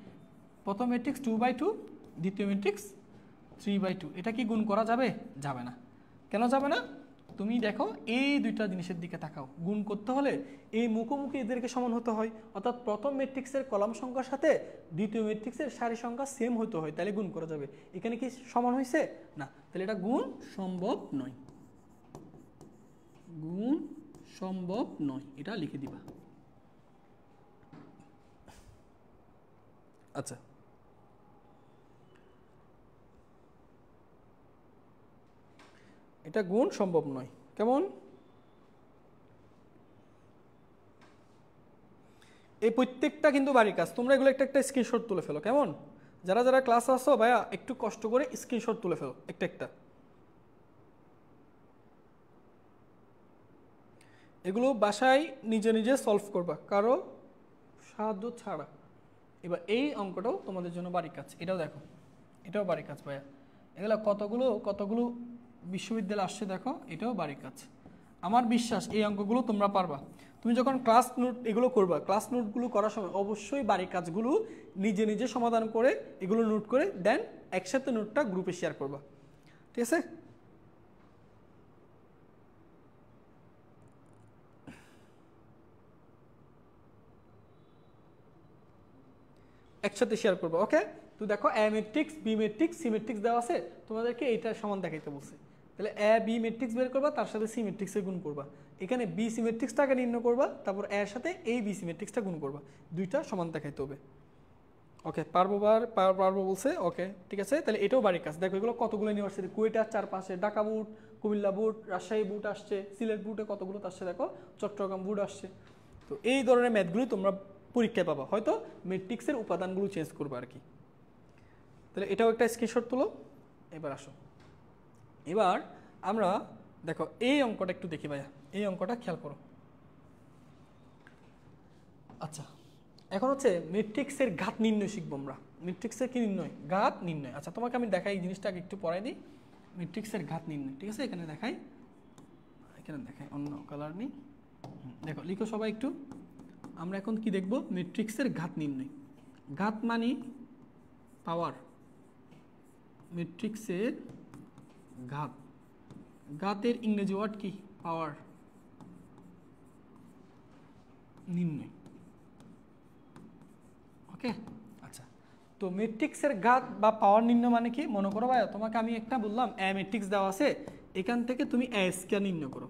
প্রথম ম্যাট্রিক্স 2/2, দ্বিতীয় ম্যাট্রিক্স 3/2। এটা কি গুণ করা যাবে? যাবে না। কেন যাবে না? তুমি দেখো এই দুইটা জিনিসের দিকে তাকাও, গুণ করতে হলে এই মুখোমুখি এদেরকে সমান হতে হয়, অর্থাৎ প্রথম ম্যাট্রিক্সের কলাম সংখ্যার সাথে দ্বিতীয় ম্যাট্রিক্সের সারি সংখ্যা সেম হতে হয়, তাহলে গুণ করা যাবে। এখানে কি সমান হয়েছে? না, তাহলে এটা গুণ সম্ভব নয়, গুণ সম্ভব নয়, এটা লিখে দিবা। আচ্ছা এটা গুণ সম্ভব নয়, কেমন? এই প্রত্যেকটা কিন্তু বাড়ির কাজ, তোমরা এগুলো একটা একটা স্ক্রিনশট তুলে ফেলো, কেমন? যারা যারা ক্লাস আসো ভাইয়া একটু কষ্ট করে স্ক্রিনশট তুলে ফেলো একটা একটা। এগুলো বাসায় নিজে নিজে সলভ করবা, কারো সাহায্য ছাড়া। এবার এই অঙ্কটাও তোমাদের জন্য বাড়ির কাজ, এটাও দেখো, এটাও বাড়ির কাজ ভাইয়া। এগুলো কতগুলো বিশ্ববিদ্যালয়ে আসছে দেখো, এটাও বাড়ির কাজ। আমার বিশ্বাস এই অঙ্কগুলো তোমরা পারবা। তুমি যখন ক্লাস নোট এগুলো করবা, ক্লাস নোটগুলো করার সময় অবশ্যই বাড়ির কাজগুলো নিজে নিজে সমাধান করে এগুলো নোট করে দেন একসাথে নোটটা গ্রুপে শেয়ার করবা, ঠিক আছে? একসাথে শেয়ার করবো, ওকে? তো দেখো A matrix, B matrix, C matrix দেওয়া আছে, তোমাদেরকে এইটা সমান দেখাইতে বলছে। তাহলে এ বি ম্যাট্রিক্স বের করবা, তার সাথে সি ম্যাট্রিক্সে গুণ করবা। এখানে বি সি ম্যাট্রিক্সটাকে নির্ণয় করবা, তারপর এর সাথে এই বি সি ম্যাট্রিক্সটা গুণ করবা, দুইটা সমান দেখাইতে হবে। ওকে, পারবো বলছে, ওকে ঠিক আছে। তাহলে এটাও বাড়ির কাজ। দেখো এগুলো কতগুলো ইউনিভার্সিটি, কুয়েটার চারপাশে, ঢাকা বুট, কুমিল্লা বুট, রাজশাহী বুট আসছে, সিলেট বুটে কতগুলো আসছে দেখো, চট্টগ্রাম বুট আসছে। তো এই ধরনের ম্যাথগুলো তোমরা পরীক্ষায় পাবা, হয়তো ম্যাট্রিক্সের উপাদানগুলো চেঞ্জ করবে আর কি। তাহলে এটাও একটা স্ক্রিনশট তুলো। এবার আসো, এবার আমরা দেখো এই অঙ্কটা একটু দেখি ভাইয়া, এই অঙ্কটা খেয়াল করো। আচ্ছা, এখন হচ্ছে ম্যাট্রিক্সের ঘাত নির্ণয় শিখবো আমরা। ম্যাট্রিক্সের কি নির্ণয়? ঘাত নির্ণয়। আচ্ছা, তোমাকে আমি দেখাই এই জিনিসটাকে একটু পড়াই দিই। ম্যাট্রিক্সের ঘাত নির্ণয়, ঠিক আছে? এখানে দেখাই, অন্য কালার নেই। দেখো লিখো সবাই একটু। আমরা এখন কি দেখব? ম্যাট্রিক্সের ঘাত নির্ণয়। ঘাত মানে পাওয়ার, ম্যাট্রিক্সের ঘাত, ঘাতের ইংরেজি ওয়ার্ড কি? পাওয়ার নির্ণয়, ওকে? আচ্ছা, তো ম্যাট্রিক্সের ঘাত বা পাওয়ার নির্ণয় মানে কি? মনে করো ভাইয়া, তোমাকে আমি একটা বললাম এ ম্যাট্রিক্স দেওয়া আছে, এখান থেকে তুমি এ স্কয়ার নির্ণয় করো।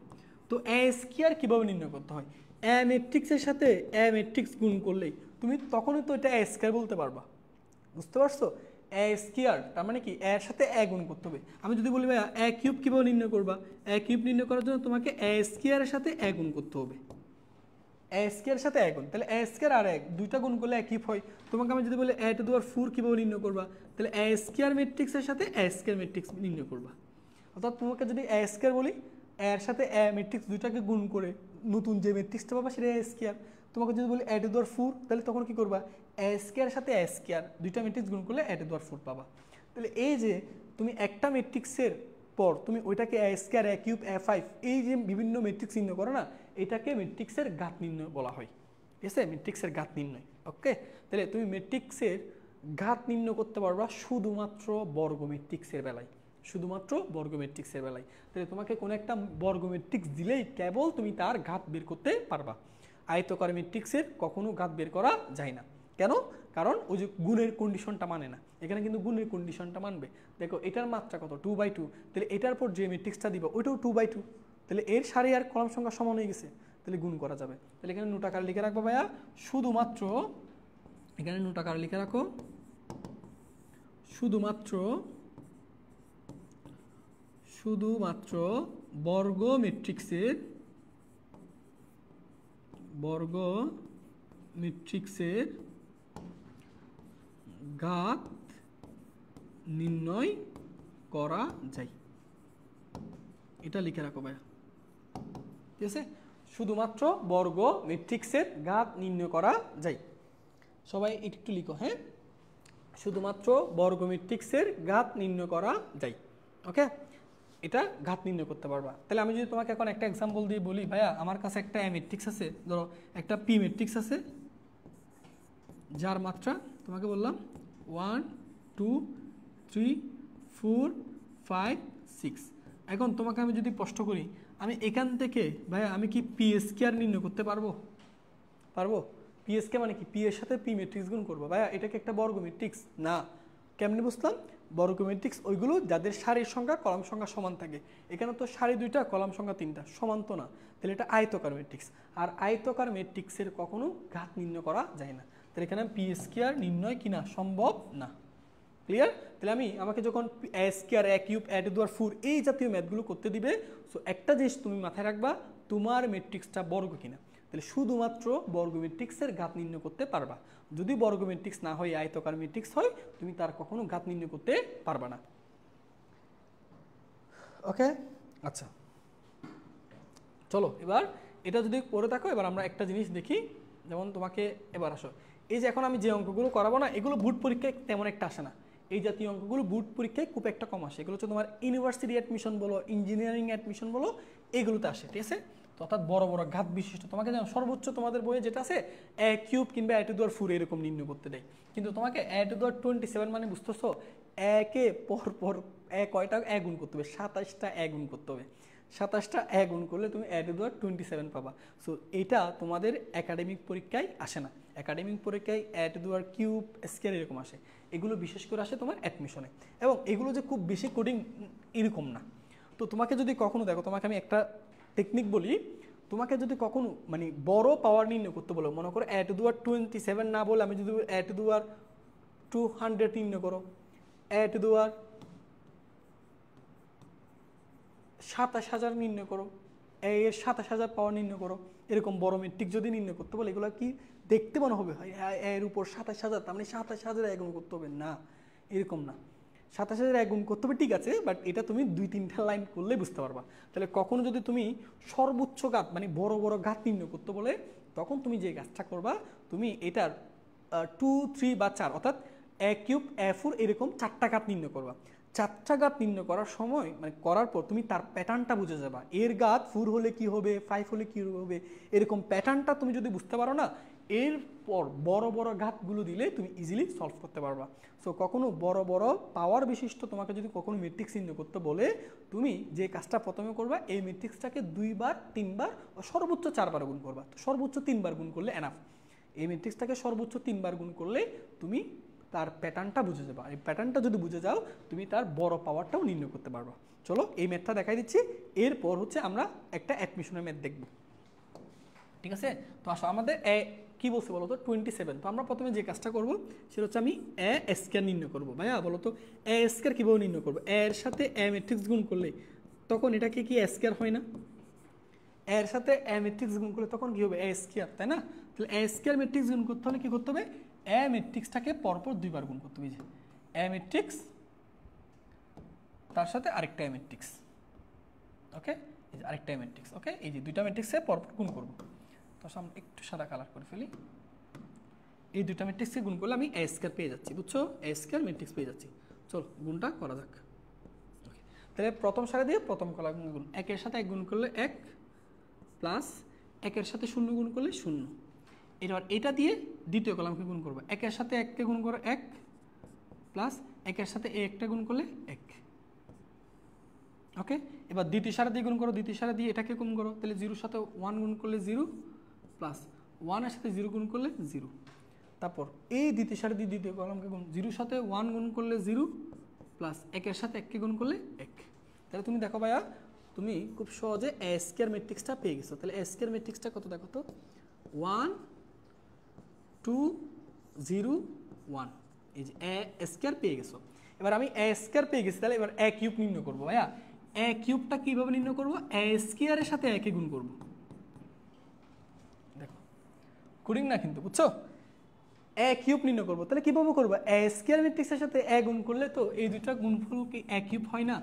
তো এ স্কয়ার কীভাবে নির্ণয় করতে হয়? এ ম্যাট্রিক্সের সাথে এ ম্যাট্রিক্স গুণ করলেই তুমি তখনই তো এটা এ স্কয়ার বলতে পারবা, বুঝতে পারছো? এ স্কয়ার তার মানে কি? এর সাথে এ গুণ করতে হবে। আমি যদি বলি ভাইয়া এ কিউব কীভাবে নির্ণয় করবা? এ কিউব নির্ণয় করার জন্য তোমাকে এ স্কয়ারের সাথে এ গুণ করতে হবে, এ স্কয়ার সাথে এ গুণ, তাহলে এ স্কয়ার আর এক দুইটা গুণ করলে এ কিউব হয়। তোমাকে আমি যদি বলি এ টু দি পাওয়ার 4 কীভাবে নির্ণয় করবা? তাহলে এ স্কয়ার ম্যাট্রিক্সের সাথে এ স্কয়ার ম্যাট্রিক্স নির্ণয় করবা। অর্থাৎ তোমাকে যদি এ স্কয়ার বলি, এর সাথে এ ম্যাট্রিক্স দুইটাকে গুণ করে নতুন যে ম্যাট্রিক্সটা পাবা সেটা এ স্কয়ার। তোমাকে যদি বলি এ টু দি পাওয়ার 4, তাহলে তখন কি করবা? এ স্কয়ারের সাথে এ স্কয়ার দুইটা ম্যাট্রিক্স গুণ করলে এ টু দি পাওয়ার 4 পাবা। তাহলে এই যে তুমি একটা ম্যাট্রিক্সের পর তুমি ওইটাকে এ স্কয়ার, এ কিউব, এ 5 এই যে বিভিন্ন ম্যাট্রিক্স নির্ণয় করো না, এটাকে ম্যাট্রিক্সের ঘাত নির্ণয় বলা হয়, ঠিক আছে? ম্যাট্রিক্সের ঘাত নির্ণয়, ওকে? তাহলে তুমি ম্যাট্রিক্সের ঘাত নির্ণয় করতে পারবা শুধুমাত্র বর্গ ম্যাট্রিক্সের বেলায়, শুধুমাত্র বর্গ ম্যাট্রিক্সের বেলায়। তাহলে তোমাকে কোনো একটা বর্গ ম্যাট্রিক্স দিলেই কেবল তুমি তার ঘাত বের করতে পারবা। আয়তকার ম্যাট্রিক্সের কখনো ঘাত বের করা যায় না। কেন? কারণ ওই যে গুণের কন্ডিশনটা মানে না, এখানে কিন্তু গুণের কন্ডিশনটা মানবে। দেখো এটার মাত্রা কত? 2/2, তাহলে এটার পর যে ম্যাট্রিক্সটা দিবা ওইটাও 2/2, তাহলে এর সারি আর কলাম সংখ্যা সমান হয়ে গেছে, তাহলে গুণ করা যাবে। তাহলে এখানে নোট আকারে লিখে রাখবো ভাইয়া, শুধুমাত্র এখানে নোট আকারে লিখে রাখো, শুধুমাত্র বর্গ ম্যাট্রিক্সের ঘাত নির্ণয় করা যায়, এটা লিখে রাখো ভাইয়া, ঠিক আছে? শুধুমাত্র বর্গ ম্যাট্রিক্সের ঘাত নির্ণয় করা যায়। সবাই একটু লিখো, হ্যাঁ? শুধুমাত্র বর্গ ম্যাট্রিক্সের ঘাত নির্ণয় করা যায়, ওকে? এটা ঘাত নির্ণয় করতে পারবা। তাহলে আমি যদি তোমাকে এখন একটা এক্সাম্পল দিয়ে বলি, ভাইয়া আমার কাছে একটা এ ম্যাট্রিক্স আছে, ধরো একটা পি ম্যাট্রিক্স আছে, যার মাত্রা তোমাকে বললাম 1 2 3 4 5 6। এখন তোমাকে আমি যদি প্রশ্ন করি, আমি এখান থেকে ভাইয়া আমি কি পি স্কয়ার নির্ণয় করতে পারবো? পি স্কয়ার মানে কি? পি এর সাথে পি ম্যাট্রিক্স গুণ করবো। ভাইয়া এটা কি একটা বর্গ ম্যাট্রিক্স? না। কেমনে বুঝলাম? বর্গ ম্যাট্রিক্স ওইগুলো যাদের সারির সংখ্যা কলাম সংখ্যা সমান থাকে। এখানে তো সারি 2টা কলাম সংখ্যা 3টা, সমান তো না। তাহলে এটা আয়তকার ম্যাট্রিক্স, আর আয়তকার ম্যাট্রিক্সের কখনো ঘাত নির্ণয় করা যায় না। তাহলে এখানে পি স্কয়ার নির্ণয় কিনা সম্ভব না। ক্লিয়ার? তাহলে আমাকে যখন A square, A cube, A to the power 4 এই জাতীয় ম্যাথগুলো করতে দিবে, সো একটা জিনিস তুমি মাথায় রাখবা, তোমার ম্যাট্রিক্সটা বর্গ কিনা। তাহলে শুধুমাত্র বর্গ ম্যাট্রিক্সের ঘাত নির্ণয় করতে পারবা। যদি বর্গ ম্যাট্রিক্স না হয় আয়তাকার ম্যাট্রিক্স হয় তুমি তার কখনো ঘাত নির্ণয় করতে পারবা না। ওকে, আচ্ছা চলো এবার এটা যদি করে থাকো, এবার আমরা একটা জিনিস দেখি। যেমন তোমাকে এবার আসো, এই যে এখন আমি যে অঙ্কগুলো করাবো না, এগুলো বোর্ড পরীক্ষায় তেমন একটা আসে না। এই জাতীয় অঙ্কগুলো বোর্ড পরীক্ষায় খুব একটা কম আসে। এগুলো হচ্ছে তোমার ইউনিভার্সিটি অ্যাডমিশন বলো, ইঞ্জিনিয়ারিং অ্যাডমিশন বলো, এগুলোতে আসে, ঠিক আছে। তো অর্থাৎ বড় বড় ঘাত বিশিষ্ট, তোমাকে যেমন সর্বোচ্চ তোমাদের বইয়ে যেটা আছে এ কিউব কিংবা এ টু দি পাওয়ার 4 এরকম নির্ণয় করতে দেয়, কিন্তু তোমাকে এ টু দি পাওয়ার 27 মানে বুঝতেছো একে পর পর কয়টা এ গুণ করতে হবে, 27টা এ গুণ করতে হবে। 27টা এ গুণ করলে তুমি এ টু দি পাওয়ার 27 পাবা। সো এটা তোমাদের একাডেমিক পরীক্ষায় আসে না। একাডেমিক পরীক্ষায় A to the power cube square এরকম আসে। এগুলো বিশেষ করে আসে তোমার অ্যাডমিশনে, এবং এগুলো যে খুব বেশি কোডিং এরকম না। তো তোমাকে যদি কখনো দেখো, তোমাকে আমি একটা টেকনিক বলি, তোমাকে যদি কখনো মানে বড় পাওয়ার নির্ণয় করতে বলো, মনে করো এ টু দি পাওয়ার 27 না বলে আমি যদি এ টু দি পাওয়ার 200 নির্ণয় করো, এ টু দি পাওয়ার 27,000 নির্ণয় করো, এর 27,000 পাওয়ার নির্ণয় করো, এরকম বড় ম্যাট্রিক যদি নির্ণয় করতে বলে, এগুলো কি দেখতে মনে হবে এর উপর 27,000, তার মানে 27,000 এক গুণ করতে হবে না, এরকম না। 27,000 এক গুণ করতে হবে, ঠিক আছে, বাট এটা তুমি 2-3টা লাইন করলে বুঝতে পারবা। তাহলে কখনো যদি তুমি সর্বোচ্চ ঘাত মানে বড় বড় ঘাত নির্ণয় করতে বলে, তখন তুমি যে কাজটা করবা, তুমি এটার 2, 3 বা 4 অর্থাৎ এ কিউব এ 4 এরকম 4টা ঘাত নির্ণয় করবা। 4টা ঘাত নির্ণয় করার সময় মানে করার পর তুমি তার প্যাটার্নটা বুঝে যাবা। এর ঘাত 4 হলে কি হবে, 5 হলে কি হবে, এরকম প্যাটার্নটা তুমি যদি বুঝতে পারো না, এরপর বড় বড় ঘাতগুলো দিলে তুমি ইজিলি সলভ করতে পারবা। সো কখনো বড় বড় পাওয়ার বিশিষ্ট তোমাকে যদি কখনো ম্যাট্রিক্স নির্ণয় করতে বলে, তুমি যে কাজটা প্রথমে করবা, এই ম্যাট্রিক্সটাকে 2 বার 3 বার সর্বোচ্চ 4 বার গুণ করবা। সর্বোচ্চ 3 বার গুণ করলে এনাফ। এই ম্যাট্রিক্সটাকে সর্বোচ্চ 3 বার গুণ করলে তুমি তার প্যাটার্নটা বুঝে যাবা। এই প্যাটার্নটা যদি বুঝে যাও, তুমি তার বড় পাওয়ারটাও নির্ণয় করতে পারবা। চলো এই ম্যাথটা দেখাই দিচ্ছি, এরপর হচ্ছে আমরা একটা অ্যাডমিশনের ম্যাথ দেখব, ঠিক আছে। তো আসো আমাদের কি বলছে বলো তো 27। তো আমরা প্রথমে যে কাজটা করব সেটা হচ্ছে আমি এ স্কয়ার নির্ণয় করব। ভাইয়া বলো তো এ স্কয়ার কীভাবে নির্ণয় করবো? এর সাথে এ ম্যাট্রিক্স গুণ করলে তখন এটাকে কি স্কয়ার হয় না? এর সাথে এ ম্যাট্রিক্স গুণ করলে তখন কি হবে? এ স্কয়ার, তাই না? তাহলে এ স্কয়ার ম্যাট্রিক্স গুণ করতে হলে কি করতে হবে? এ ম্যাট্রিক্সটাকে পরপর 2 বার গুণ করতে হবে। এ ম্যাট্রিক্স তার সাথে আরেকটা এ ম্যাট্রিক্স, ওকে, এই যে আরেকটা এ ম্যাট্রিক্স, ওকে, এই যে দুইটা ম্যাট্রিক্সে পরপর গুণ করব। তো আমরা একটু সাদা কালার করে ফেলি। এই দুইটা ম্যাট্রিক্সকে গুণ করলে আমি এ স্কয়ার পেয়ে যাচ্ছি, বুঝছো? এ স্কয়ার ম্যাট্রিক্স পেয়ে যাচ্ছি। চলো গুণটা করা যাক। ওকে, তাহলে প্রথম সারি দিয়ে প্রথম কলাম গুণ, একের সাথে এক গুণ করলে 1 প্লাস একের সাথে 0 গুণ করলে 0। এবার এটা দিয়ে দ্বিতীয় কলামকে গুণ করবো, একের সাথে 1কে গুণ করো 1 প্লাস একের সাথে একটা গুণ করলে 1, ওকে। এবার দ্বিতীয় সারি দিয়ে গুণ করো, দ্বিতীয় সারি দিয়ে এটাকে গুণ করো, তাহলে 0-র সাথে 1 গুণ করলে 0 প্লাস 1-এর সাথে 0 গুণ করলে 0। তারপর এই দ্বিতীয় সারি দিয়ে দ্বিতীয় কলামকে গুণ, 0-র সাথে 1 গুণ করলে 0 প্লাস একের সাথে 1কে গুণ করলে 1। তাহলে তুমি দেখো ভাইয়া, তুমি খুব সহজে এ স্কয়ার ম্যাট্রিক্সটা পেয়ে গেছো। তাহলে এ স্কয়ার ম্যাট্রিক্সটা কত দেখো তো, 1 2 0 1, এই যে এ স্কয়ার পেয়ে গেছো। এবার আমি এ স্কয়ার পেয়ে গেছি, তাহলে এবার এ কিউব নির্ণয় করবো। ভাইয়া এ কিউবটা কিভাবে নির্ণয় করবো? এ স্কয়ারের সাথে একে গুণ করবো। দেখো কুড়িং না কিন্তু, বুঝছো? এ কিউব নির্ণয় করবো, তাহলে কিভাবে করবো? এ স্কয়ার ম্যাট্রিক্সের সাথে এ গুণ করলে তো এই দুইটা গুণফল কি এ কিউব হয় না?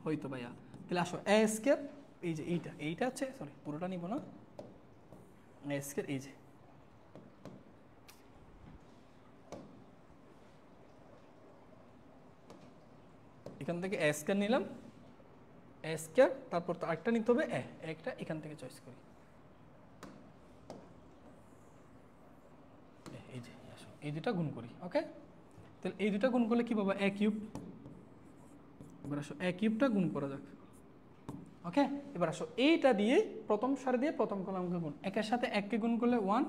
হয়তো ভাইয়া। তাহলে আসো এ স্কয়ার, এই যে এইটা হচ্ছে, সরি পুরোটা নিব না, এ স্কয়ার এই যে এখান থেকে এ স্কয়ার নিলাম, এ স্কয়ার, তারপর তো আরেকটা নিতে হবে একটা এখান থেকে চয়েস করি, এই যে আসো এই দুটা গুণ করি, ওকে। তাহলে এই দুটা গুণ করলে কি পাবো? এ কিউব। এবার আসো এ কিউবটা গুণ করা যাক, ওকে। এবার আসো এইটা দিয়ে প্রথম সারি দিয়ে প্রথম কলামকে গুণ, একের সাথে 1কে গুণ করলে 1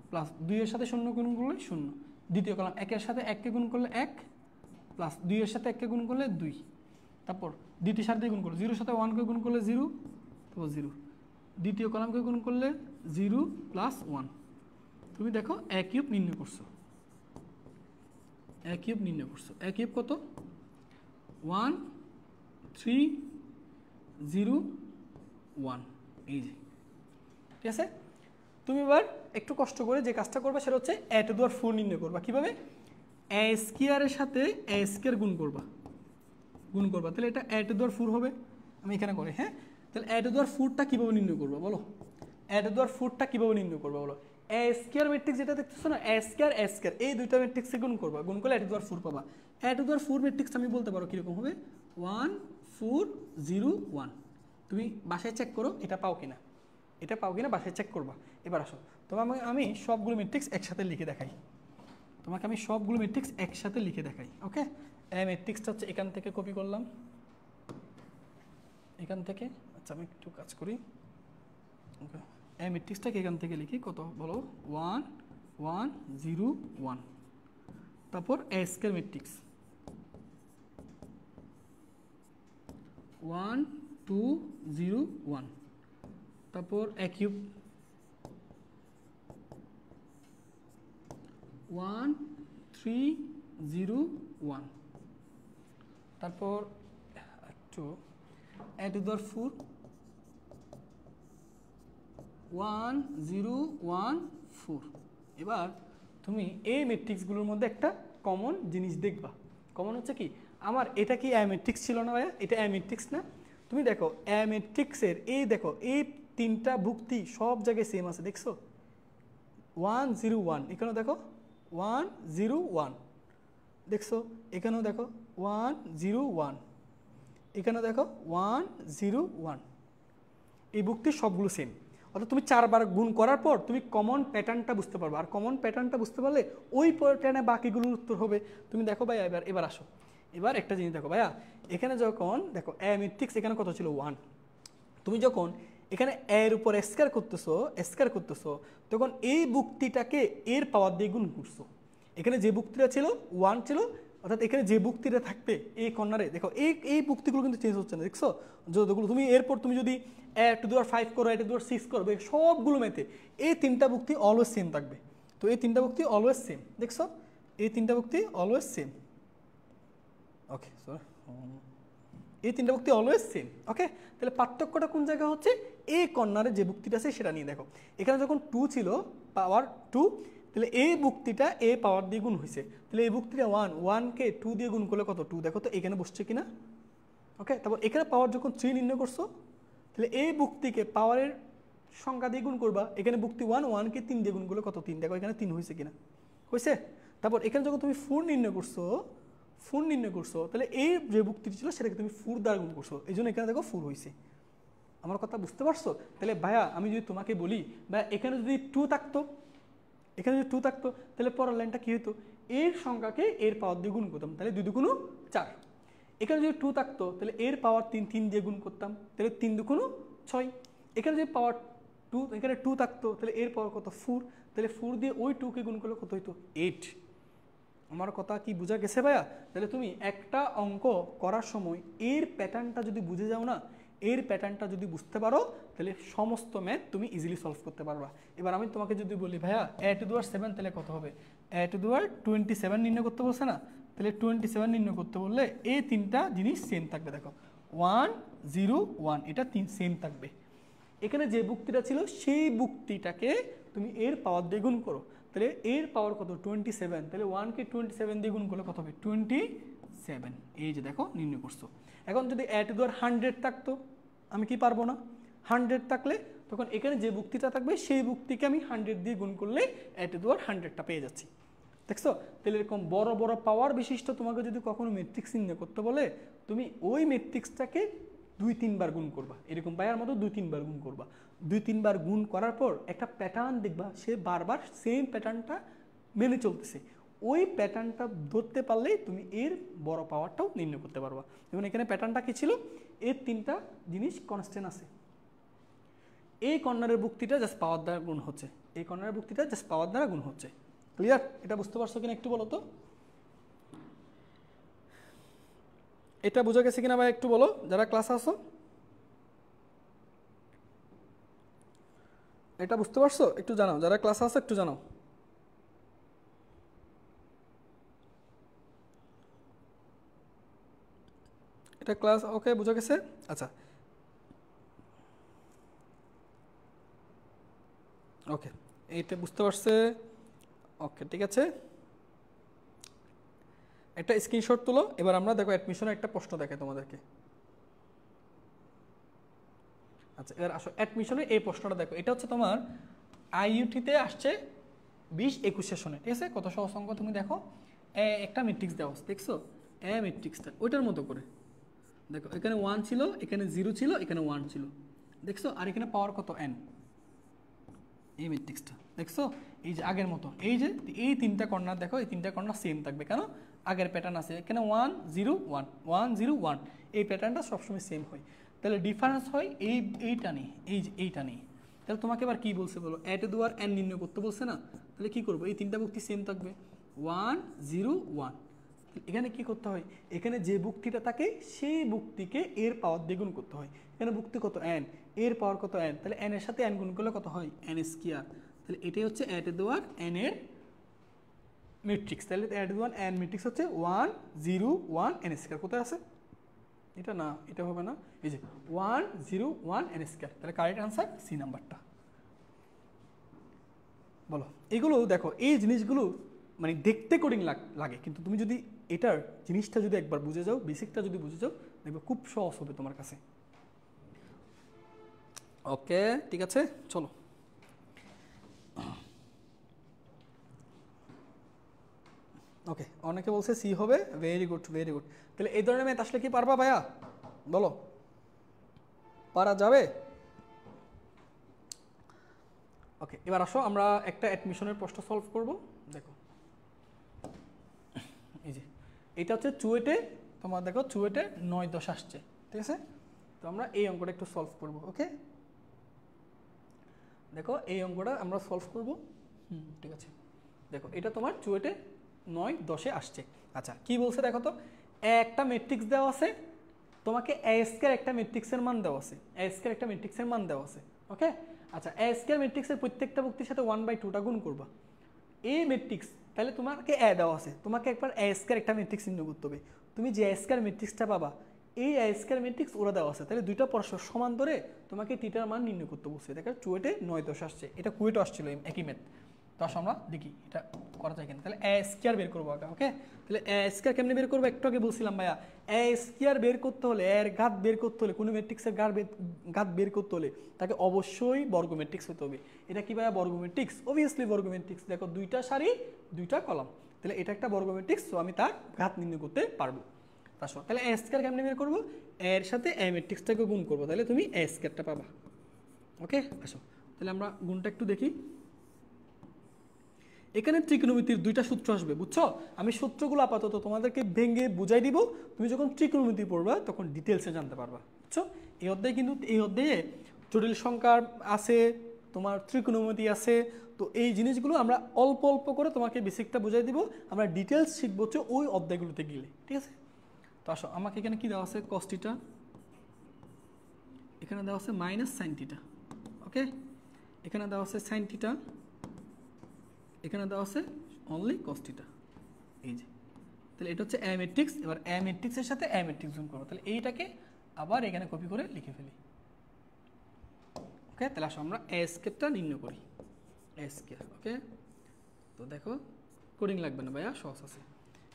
প্লাস 2-এর সাথে 0 গুণ করলে 0। দ্বিতীয় কলাম, একের সাথে 1কে গুণ করলে 1 প্লাস 2-এর সাথে 1কে গুণ করলে 2। তারপর দ্বিতীয় সারি দিয়ে গুণ করো, 0-এর সাথে 1কে গুণ করলে 0, তারপর 0। দ্বিতীয় কলামকে গুণ করলে 0 প্লাস 1। তুমি দেখো এ কিউব নির্ণয় করছো, এ কিউব নির্ণয় করছো। এ কিউব কত? 1 3 0 1, এই যে, ঠিক আছে। তুমি এবার একটু কষ্ট করে যে কাজটা করবা সেটা হচ্ছে a টু দি পাওয়ার 4 নির্ণয় করবা। কিভাবে? a স্কয়ারের সাথে a স্কয়ার গুণ করবা, তাহলে এটা a টু দি পাওয়ার 4 হবে। আমি এখানে করি, হ্যাঁ। তাহলে a টু দি পাওয়ার 4টা কিভাবে নির্ণয় করবা বলো? a টু দি পাওয়ার 4টা কিভাবে নির্ণয় করবা বলো? a স্কয়ার ম্যাট্রিক্স যেটা দেখতেছো না, a স্কয়ার এই দুইটা ম্যাট্রিক্সে গুণ করবা, গুণ করলে a টু দি পাওয়ার 4 পাবা। a two the power 4 matrix আমি বলতে পারো কিরকম হবে, 1 4 0 1। তুমি বাসায় চেক করো এটা পাও কিনা, বাসায় চেক করবা। এবার আসো, তোমাকে আমি সবগুলো ম্যাট্রিক্স একসাথে লিখে দেখাই, ওকে। এই ম্যাট্রিক্সটা হচ্ছে এখান থেকে কপি করলাম, এখান থেকে। আচ্ছা আমি একটু কাজ করি, ওকে। এই ম্যাট্রিক্সটাকে এখান থেকে লিখি, কত বলো, 1 1 0 1। তারপর এ স্কয়ার ম্যাট্রিক্স 1 2 0 1। তারপর এ কিউব 1 3 0 1। তারপর একটু a টু দি পাওয়ার 4 1 0 1 4। এবার তুমি এই ম্যাট্রিক্সগুলোর মধ্যে একটা কমন জিনিস দেখবা। কমন হচ্ছে কি, আমার এটা কি এ ম্যাট্রিক্স ছিল না ভাইয়া? এটা এ ম্যাট্রিক্স না? তুমি দেখো এ ম্যাট্রিক্সের এই দেখো এই তিনটা ভুক্তি সব জায়গায় সেম আছে, দেখছো? 1 0 1, এখানেও দেখো 1 0 1, দেখছো? এখানেও দেখো 1 0 1, এখানেও দেখো 1 0 1। এই ভুক্তি সবগুলো সেম। অর্থাৎ তুমি 4 বার গুণ করার পর তুমি কমন প্যাটার্নটা বুঝতে পারবে, আর কমন প্যাটার্নটা বুঝতে পারলে ওই প্যাটার্নে বাকিগুলোর উত্তর হবে। তুমি দেখো ভাইয়া, এবার আসো, এবার একটা জিনিস দেখো ভাইয়া, এখানে যখন দেখো এ ম্যাট্রিক্স এখানে কত ছিল 1, তুমি যখন এখানে এর উপর স্কয়ার করতেছো তখন এই ভুক্তিটাকে এর পাওয়ার দিয়ে গুণ করছো। এখানে যে ভুক্তিটা ছিল 1 ছিল, অর্থাৎ এখানে যে ভুক্তিটা থাকবে এই কর্নারে দেখো এই ভুক্তিগুলো কিন্তু চেঞ্জ হচ্ছে না, দেখছো? যতগুলো তুমি এরপর তুমি যদি a টু দি পাওয়ার 5 করো, a টু দি পাওয়ার 6 করবে, সবগুলো মেতে এই তিনটা ভুক্তি অলওয়েজ সেম থাকবে। তো এই তিনটা ভুক্তি অলওয়েজ সেম, দেখছো? এই তিনটা ভুক্তি অলওয়েজ সেম, ওকে। এই তিনটা ভুক্তি অলওয়েজ সেম, ওকে। তাহলে পার্থক্যটা কোন জায়গায় হচ্ছে, এই কর্নারে যে ভুক্তিটা আছে সেটা নিয়ে দেখো। এখানে যখন 2 ছিল পাওয়ার 2, তাহলে এই ভুক্তিটা এ পাওয়ার দিয়ে গুণ হয়েছে, তাহলে এই ভুক্তিটা 1কে 2 দিয়ে গুণ করলে কত, 2, দেখো তো এখানে বসছে কিনা, ওকে। তারপর এখানে পাওয়ার যখন 3 নির্ণয় করছো, তাহলে এই ভুক্তিকে পাওয়ারের সংখ্যা দিয়ে গুণ করবা, এখানে ভুক্তি 1কে 3 দিয়ে গুণ করলে কত, 3, দেখো এখানে 3 হয়েছে কিনা, হয়েছে। তারপর এখানে যখন তুমি 4 নির্ণয় করছো, তাহলে এই যে ভুক্তিটি ছিল সেটাকে তুমি 4 দ্বারা গুণ করছো, এই জন্য এখানে দেখো 4 হয়েছে। আমার কথা বুঝতে পারছো? তাহলে ভাইয়া আমি যদি তোমাকে বলি ভাইয়া এখানে যদি 2 থাকতো, তাহলে পরের লাইনটা কি হতো, এর সংখ্যাকে এর পাওয়ার দিয়ে গুণ করতাম, তাহলে 2 2 4। এখানে যদি 2 থাকতো তাহলে এর পাওয়ার 3 দিয়ে গুণ করতাম, তাহলে 3 2 6। এখানে যদি পাওয়ার 2, এখানে 2 থাকতো তাহলে এর পাওয়ার কত, 4, তাহলে 4 দিয়ে ওই 2কে গুণ করলে কত হইতো, 8। আমার কথা কি বোঝা গেছে ভাইয়া? তাহলে তুমি একটা অঙ্ক করার সময় এর প্যাটার্নটা যদি বুঝে যাও না, এর প্যাটার্নটা যদি বুঝতে পারো, তাহলে সমস্ত ম্যাথ তুমি ইজিলি সলভ করতে পারবা। এবার আমি তোমাকে যদি বলি ভাইয়া a টু দি পাওয়ার 7 তাহলে কত হবে, a টু দি পাওয়ার 27 নির্ণয় করতে বলছে না, তাহলে 27 নির্ণয় করতে বললে এই তিনটা জিনিস সেম থাকবে, দেখো 1 0 1, এটা সেম থাকবে। এখানে যে ভুক্তিটা ছিল সেই ভুক্তিটাকে তুমি এর পাওয়ার দিয়ে গুণ করো, তাহলে এর পাওয়ার কত, 27, তাহলে 1কে 27 দিয়ে গুণ করলে কত হবে, 27। এই যে দেখো নির্ণয় করছো। এখন যদি a টু দি পাওয়ার 100 থাকতো, আমি কি পারবো না? 100 থাকলে তখন এখানে যে ভুক্তিটা থাকবে সেই ভুক্তিকে আমি 100 দিয়ে গুণ করলে a টু দি পাওয়ার 100টা পেয়ে যাচ্ছি, দেখছো? তাহলে এরকম বড় বড় পাওয়ার বিশিষ্ট তোমাকে যদি কখনো ম্যাট্রিক্স নির্ণয় করতে বলে, তুমি ওই ম্যাট্রিক্সটাকে 2-3 বার গুণ করবা, এরকম পায়ার মতো 2-3 বার গুণ করবা। 2-3 বার গুণ করার পর একটা প্যাটার্ন দেখবা, সে বারবার সেম প্যাটার্নটা মেনে চলতেছে। ওই প্যাটার্নটা ধরতে পারলেই তুমি এর বড় পাওয়ারটাও নির্ণয় করতে পারবা। যেমন এখানে প্যাটার্নটা কি ছিল, এর 3টা জিনিস কনস্ট্যান্ট আছে। এই কর্নারের ভুক্তিটা জাস্ট পাওয়ার দ্বারা গুণ হচ্ছে, এই কর্নারের ভুক্তিটা জাস্ট পাওয়ার দ্বারা গুণ হচ্ছে। ক্লিয়ার? এটা বুঝতে পারছো কিনা একটু বলো তো? এটা বোঝা গেছে কিনা ভাই একটু বলো, যারা ক্লাসে আসো। এটা বুঝতে পারছো একটু জানাও, যারা ক্লাসে আসো একটু জানাও। এটা ক্লাস ওকে, বোঝা গেছে? আচ্ছা ওকে, এইটা বুঝতে পারছে। ওকে ঠিক আছে, একটা স্ক্রিনশট তুলো। এবার আমরা দেখো অ্যাডমিশনের একটা প্রশ্ন দেখাই তোমাদেরকে। আচ্ছা এবার আসো অ্যাডমিশনে এই প্রশ্নটা দেখো, এটা হচ্ছে তোমার আইইউটিতে আসছে 20-21 সেশনে, ঠিক আছে। কত সহজ অঙ্ক তুমি দেখো, একটা ম্যাট্রিক্স দেওয়া আছে, দেখছো ম্যাট্রিক্সটা ওইটার মতো করে দেখো, এখানে 1 ছিল, এখানে 0 ছিল, এখানে 1 ছিল, দেখছো। আর এখানে পাওয়ার কত n, এই ম্যাট্রিক্সটা দেখছো, এই যে আগের মতো, এই যে এই তিনটা কর্নার দেখো, এই তিনটা কর্নার সেম থাকবে, কেন আগের প্যাটার্ন আছে, এখানে 1 0 1 1 0 1, এই প্যাটার্নটা সবসময় সেম হয়। তাহলে ডিফারেন্স হয় এইটা নিয়ে, এই যে এইটা নিয়ে। তাহলে তোমাকে এবার কি বলছে বলো, এ দুয়ার n নির্ণয় করতে বলছে না, তাহলে কি করবো, এই তিনটা ভুক্তি সেম থাকবে 1 0 1। এখানে কি করতে হয়, এখানে যে ভুক্তিটা থাকে সেই ভুক্তিকে এর পাওয়ার দিয়ে গুণ করতে হয়। এখানে ভুক্তি কত n, এর পাওয়ার কত n, তাহলে n এর সাথে n গুণ করলে কত হয় n স্কয়ার। তাহলে এটাই হচ্ছে এ দুয়ার n এর ম্যাট্রিক্স। তাহলে এ দুয়ার n ম্যাট্রিক্স হচ্ছে 1 0 1 n স্কয়ার। কোথায় আছে এটা, না এটা হবে না, এই যে 1 0 1 n স্কয়ার। তাহলে কারেক্ট আনসার সি নাম্বারটা। বলো, এগুলো দেখো, এই জিনিসগুলো মানে দেখতে কঠিন লাগে, কিন্তু তুমি যদি এটার জিনিসটা যদি একবার বুঝে যাও, বেসিকটা যদি বুঝে যাও, দেখবে খুব সহজ হবে তোমার কাছে। ওকে ঠিক আছে, চলো। ওকে, অনেকে বলছে সি হবে, ভেরি গুড ভেরি গুড। তাহলে এই ধরনের ম্যাথ আসলে কি পারবা ভাইয়া, বলো পারা যাবে? ওকে, এবার আসো আমরা একটা অ্যাডমিশনের প্রশ্ন সলভ করব। দেখো এই যে এটা হচ্ছে চুয়েটে, তোমার দেখো চুয়েটে 9-10 আসছে, ঠিক আছে। তো আমরা এই অঙ্কটা একটু সলভ করব। ওকে দেখো এই অঙ্কটা আমরা সলভ করব। ঠিক আছে, দেখো এটা তোমার চুয়েটে 9-10 আসছে। আচ্ছা কি বলছে দেখো তো, একটা ম্যাট্রিক্স দেওয়া আছে, তোমাকে এ স্কয়ার একটা ম্যাট্রিক্সের মান দেওয়া আছে, এ স্কয়ার একটা ম্যাট্রিক্সের মান দেওয়া আছে। ওকে আচ্ছা, এ স্কয়ার ম্যাট্রিক্সের প্রত্যেকটা ভুক্তির সাথে 1/2টা গুণ করবা। এই ম্যাট্রিক্স, তাহলে তোমাকে এ দেওয়া আছে, তোমাকে একবার এ স্কয়ার একটা ম্যাট্রিক্স নির্ণয় করতে হবে। তুমি যে এ স্কয়ার ম্যাট্রিক্সটা পাবা, এই এ স্কয়ার ম্যাট্রিক্স ওরা দেওয়া আছে, তাহলে দুইটা পরস্পর সমান ধরে তোমাকে থিটার মান নির্ণয় করতে বলছে। দেখো চুয়েটে 9-10 আসছে, এটা কুয়েটে আসছিল একই ম্যাথ। তো আসো আমরা দেখি এটা করা যায় কিনা। তাহলে এ স্কয়ার বের করবো আগে। ওকে তাহলে এ স্কয়ার কেমনে বের করবো, একটু আগে বলছিলাম ভাইয়া, এ স্কয়ার বের করতে হলে, এর ঘাত বের করতে হলে, কোনো ম্যাট্রিক্সের ঘাত বের করতে হলে তাকে অবশ্যই বর্গ ম্যাট্রিক্স হতে হবে। এটা কি ভাইয়া বর্গ ম্যাট্রিক্স? অবভিয়াসলি বর্গ ম্যাট্রিক্স। দেখো দুইটা সারি দুইটা কলাম, তাহলে এটা একটা বর্গ ম্যাট্রিক্স, তো আমি তার ঘাত নির্ণয় করতে পারবো। তাহলে এ স্কয়ার কেমনে বের করবো, এর সাথে এ ম্যাট্রিক্সটাকে গুণ করবো, তাহলে তুমি এ স্কয়ারটা পাবা। ওকে আসো তাহলে আমরা গুণটা একটু দেখি। এখানে ত্রিকোণমিতির দুইটা সূত্র আসবে, বুঝছো। আমি সূত্রগুলো আপাতত তোমাদেরকে ভেঙে বুঝাই দিব, তুমি যখন ত্রিকোণমিতি পড়বা তখন ডিটেলসে জানতে পারবা, বুঝছো। এই অধ্যায়ে কিন্তু এই অধ্যায়ে জটিল সংখ্যা আছে, তোমার ত্রিকোণমিতি আছে, তো এই জিনিসগুলো আমরা অল্প অল্প করে তোমাকে বেসিকটা বুঝাই দিব, আমরা ডিটেলস শিখবো হচ্ছে ওই অধ্যায়গুলোতে গেলে, ঠিক আছে। তো আসো, আমাকে এখানে কি দেওয়া আছে, কস থিটা, এখানে দেওয়া আছে মাইনাস সাইন থিটা। ওকে এখানে দেওয়া আছে সাইন থিটা, এখানে দেওয়া আছে অনলি কস থিটা। এই যে তাহলে এটা হচ্ছে এ ম্যাট্রিক্স। এবার এ ম্যাট্রিক্সের সাথে এ ম্যাট্রিক্স গুণ করবো, তাহলে এইটাকে আবার এখানে কপি করে লিখে ফেলি। ওকে তাহলে আসো আমরা এ স্কয়ারটা নির্ণয় করি, এ স্কয়ার। ওকে তো দেখো কোডিং লাগবে না ভাইয়া, সহজ আছে।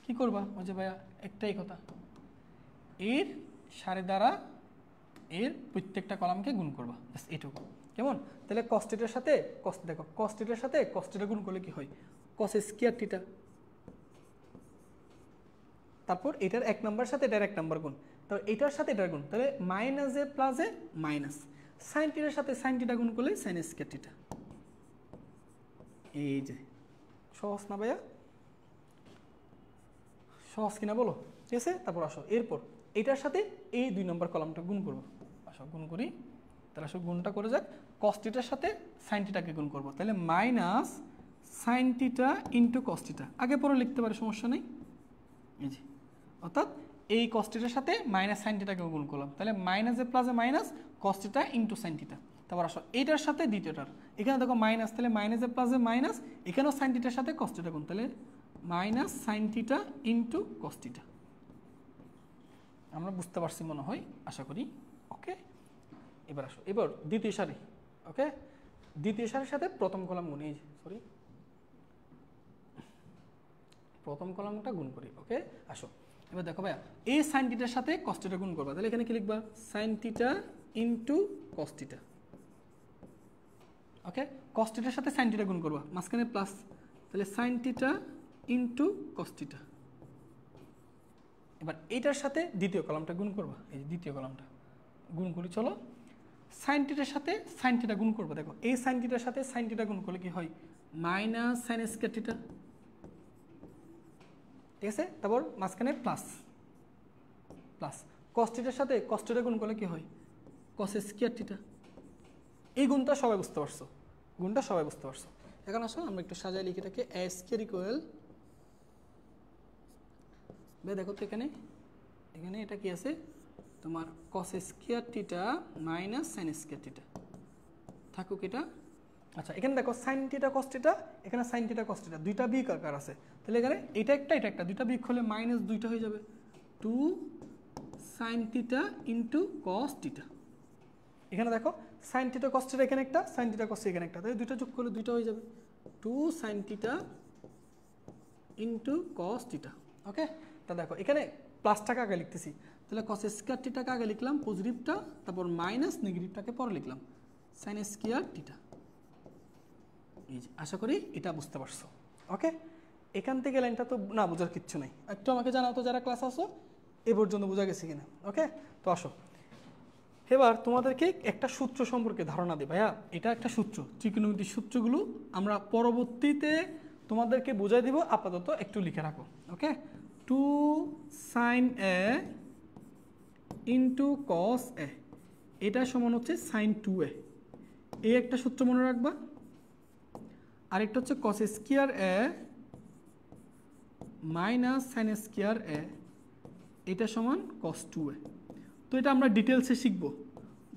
কি করবা, ওই যে ভাইয়া একটাই কথা, এর সারি দ্বারা এর প্রত্যেকটা কলামকে গুণ করবা, জাস্ট এটুকু। কেমন, তাহলে কস থিটার সাথে কস, দেখো কস থিটার সাথে কস থিটা গুণ করলে কি হয়, কস স্কয়ার থিটা। তারপর এটার এক নাম্বার সাথে এটার এক নাম্বার গুণ, তারপর এটার সাথে এটার গুণ, তাহলে minus A plus A minus, sign থিটার সাথে সাইন থিটা গুণ করলে সাইন স্কয়ার থিটা। এই যে সহজ না ভাইয়া, সহজ কিনা বলো, ঠিক আছে। তারপর আসো এরপর এটার সাথে এই 2 নম্বর কলামটা গুণ করবো, আসো গুণ করি। তাহলে আসো গুণটা করে যাক, কস থিটার সাথে সাইন থিটাকে গুণ করবো, তাহলে minus sine theta into cos theta, আগে পরে লিখতে পারে সমস্যা নেই। এই যে অর্থাৎ এই কস থিটার সাথে মাইনাস সাইন থিটাকে গুণ করলাম, তাহলে minus A plus A minus cos theta into sine theta. তারপর আসো এইটার সাথে দ্বিতীয়টার, এখানে দেখো মাইনাস, তাহলে minus A plus A minus, এখানেও সাইন থিটার সাথে কস থিটা গুণ, তাহলে minus sine theta into cos theta. আমরা বুঝতে পারছি মনে হয়, আশা করি। ওকে এবার আসো, এবার দ্বিতীয় সারি। ওকে দ্বিতীয় সারির সাথে প্রথম কলাম গুণ, এই সরি প্রথম কলামটা গুণ করি। ওকে আসো এবার দেখো ভাইয়া এই সাইন থিটার সাথে কস থিটা গুণ করবা, তাহলে এখানে কি লিখবা sine theta into cos theta. Okay cos থিটার সাথে সাইন থিটা গুণ করবা, মাঝখানে প্লাস, তাহলে sine theta into cos theta. এবার এইটার সাথে দ্বিতীয় কলামটা গুণ করবা, এই যে দ্বিতীয় কলামটা গুণ করি। চলো সাইন থিটার সাথে সাইন থিটা গুণ করবা, দেখো এই সাইন থিটার সাথে সাইন থিটা গুণ করলে কি হয় মাইনাস সাইন স্কয়ার থিটা, ঠিক আছে। তারপর মাঝখানে প্লাস প্লাস, কস থিটার সাথে কস থিটা গুণ করলে কি হয় কস স্কয়ার থিটা। এই গুণটা সবাই বুঝতে পারছো, গুণটা সবাই বুঝতে পারছো। এখন আসো আমরা একটু সাজাই লিখি এটাকে, এ স্কয়ার ইকুয়াল, দেখো তো এখানে এখানে এটা কি আছে তোমার কস square theta minus sine square theta থাকুক এটা। আচ্ছা এখানে দেখো সাইন থিটা কস থিটা, এখানে সাইন থিটা কস থিটা, দুইটা বিয়োগ আকার আছে, তাহলে এখানে এটা একটা দুইটা বিয়োগ হলে মাইনাস দুইটা হয়ে যাবে, 2 sine theta into cos theta. এখানে দেখো সাইন থিটা কস থিটা এখানে একটা, সাইন থিটা কস এখানে একটা, তাহলে দুইটা যোগ করলে দুইটা হয়ে যাবে, 2 sine theta into cos theta. Okay তা দেখো এখানে প্লাসটাকে আগে লিখতেছি, তাহলে কস স্কয়ার থিটাকে আগে লিখলাম পজিটিভটা, তারপর মাইনাস নেগেটিভটাকে পরে লিখলাম সাইন স্কয়ার থিটা। এই যে আশা করি এটা বুঝতে পারছো। ওকে এখান থেকে লাইনটা তো না বোঝার কিচ্ছু নেই, একটু আমাকে জানাও তো যারা ক্লাস আসো এ পর্যন্ত বোঝা গেছে কিনা। ওকে তো আসো এবার তোমাদেরকে একটা সূত্র সম্পর্কে ধারণা দিই ভাইয়া, এটা একটা সূত্র, ত্রিকোণমিতির সূত্রগুলো আমরা পরবর্তীতে তোমাদেরকে বোঝাই দিব, আপাতত একটু লিখে রাখো। ওকে 2 সাইন এ ইন্টু কস এ, এটা সমান হচ্ছে সাইন 2a, এই একটা সূত্র মনে রাখবা। আরেকটা হচ্ছে কস square A minus sine square এ, এটা সমান কস 2a। তো এটা আমরা ডিটেলসে শিখবো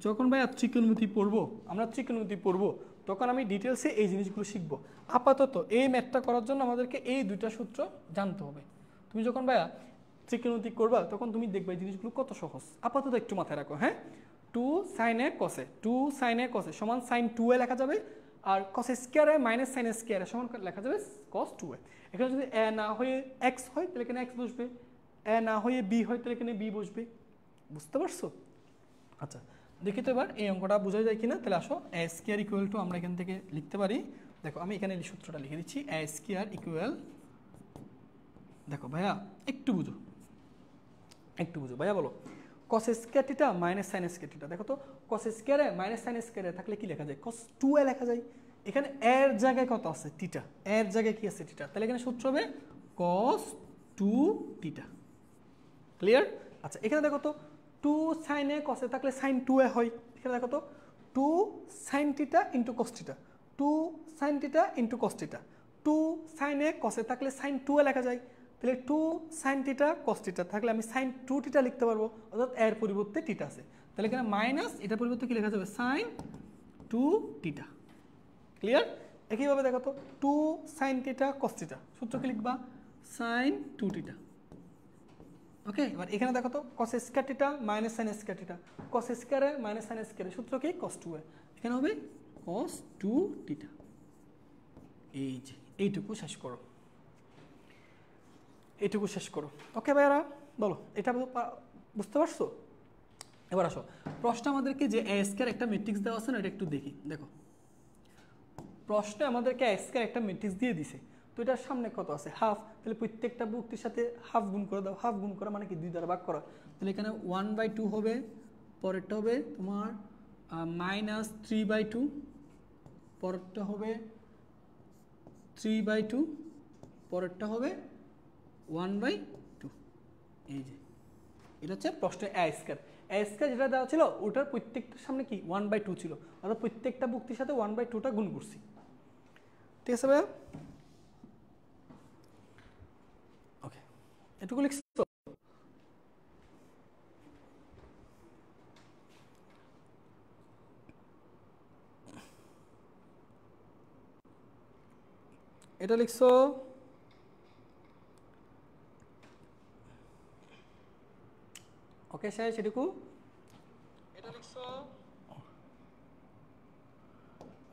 যখন ভাই ত্রিকোণমিতি পড়বো, আমরা ত্রিকোণমিতি পড়বো তখন আমি ডিটেলসে এই জিনিসগুলো শিখবো। আপাতত এই ম্যাথটা করার জন্য আমাদেরকে এই দুইটা সূত্র জানতে হবে। তুমি যখন ভাইয়া ত্রিকোণমিতি করবা তখন তুমি দেখবে এই জিনিসগুলো কত সহজ, আপাতত একটু মাথায় রাখো। হ্যাঁ 2 সাইন এ কসে, 2 সাইন এ কসে সমান সাইন 2a লেখা যাবে, আর কস square A minus sine square এ সমান লেখা যাবে কস 2a। এখানে যদি এ না হয়ে এক্স হয় তাহলে এখানে এক্স বসবে, এ না হয়ে বি হয় তাহলে এখানে বি বসবে, বুঝতে পারছো? আচ্ছা দেখি তো এবার এই অঙ্কটা বোঝা যায় কিনা। তাহলে আসো এ স্কয়ার ইকুয়াল টু আমরা এখান থেকে লিখতে পারি, দেখো আমি এখানে সূত্রটা লিখে দিচ্ছি, এ স্কয়ার ইকুয়াল, দেখো ভাইয়া একটু বুঝো ভাইয়া বলো, কস square theta minus sine square theta, দেখো তো cos square A minus sine square এ থাকলে কি লেখা যায় কস 2a লেখা যায়। এখানে এর জায়গায় কত আছে থিটা, এর জায়গায় কি আছে থিটা, তাহলে এখানে সূত্র হবে কস 2 থিটা। ক্লিয়ার? আচ্ছা এখানে দেখো তো 2 সাইন এ কসে থাকলে সাইন 2a হয়, এখানে দেখো তো 2 sine theta into cos theta, 2 sine theta into cos theta, 2 sine A কসে থাকলে সাইন 2a লেখা যায়, তাহলে 2 সাইন থিটা কস থিটা থাকলে আমি সাইন 2 থিটা লিখতে পারবো, অর্থাৎ এর পরিবর্তে থিটা আছে, তাহলে এখানে মাইনাস এটার পরিবর্তে কি লেখা যাবে সাইন 2 থিটা। ক্লিয়ার? একইভাবে দেখো তো 2 সাইন থিটা কস থিটা, সূত্র কি লিখবা সাইন 2 থিটা। ওকে এবার এখানে দেখো তো cos square theta minus sine square theta, cos square A minus sine square এর সূত্র কি কস 2a, এখানে হবে কস 2 থিটা। এই যে এইটুকু শেষ করো, এইটুকু শেষ করো। ওকে ভাইয়ারা বলো এটা বুঝতে পারছো? এবার আসো প্রশ্ন আমাদেরকে যে এ স্কয়ার একটা ম্যাট্রিক্স দেওয়া আছে না, এটা একটু দেখি। দেখো প্রশ্নে আমাদেরকে এ স্কয়ার একটা ম্যাট্রিক্স দিয়ে দিছে, তো এটার সামনে কত আছে হাফ, তাহলে প্রত্যেকটা বুক্তির সাথে হাফ গুণ করে দাও, হাফ গুণ করা মানে কি 2 দ্বারা ভাগ করা, তাহলে এখানে 1/2 হবে, পরেরটা হবে তোমার মাইনাস 3/2, পরেরটা হবে 3/2, পরেরটা হবে 1/2। এই যে এটা হচ্ছে প্রশ্নে এ স্কয়ার। এ স্কয়ার যেটা দেওয়া ছিল ওটার প্রত্যেকটার সামনে কি 1/2 ছিল, অর্থাৎ প্রত্যেকটা বুক্তির সাথে 1/2টা গুণ করছি। ঠিক আছে ভাইয়া? ওকে এটুকু লিখছো? এটা লিখছো? ওকে শেষ এটুকু? এটা লিখছো?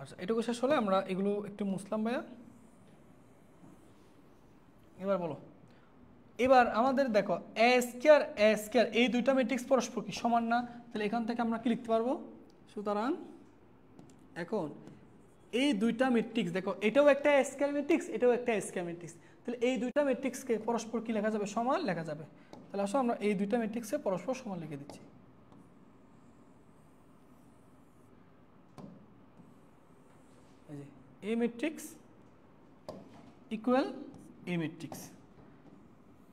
আচ্ছা, এটুকু শেষ হলে আমরা এগুলো একটু মুসলাম ভাইয়া। এবার বলো, এবার আমাদের দেখো এ স্কয়ার এই দুইটা ম্যাট্রিক্স পরস্পর কি সমান না? তাহলে এখান থেকে আমরা কি লিখতে পারবো? সুতরাং এখন এই দুইটা ম্যাট্রিক্স দেখো, এটাও একটা স্কয়ার ম্যাট্রিক্স, এটাও একটা স্কয়ার ম্যাট্রিক্স, তাহলে এই দুইটা ম্যাট্রিক্সকে পরস্পর কি লেখা যাবে? সমান লেখা যাবে। তাহলে আসো আমরা এই দুইটা ম্যাট্রিক্সকে পরস্পর সমান লিখে দিচ্ছি। এই যে এ ম্যাট্রিক্স ইকুয়াল এ ম্যাট্রিক্স,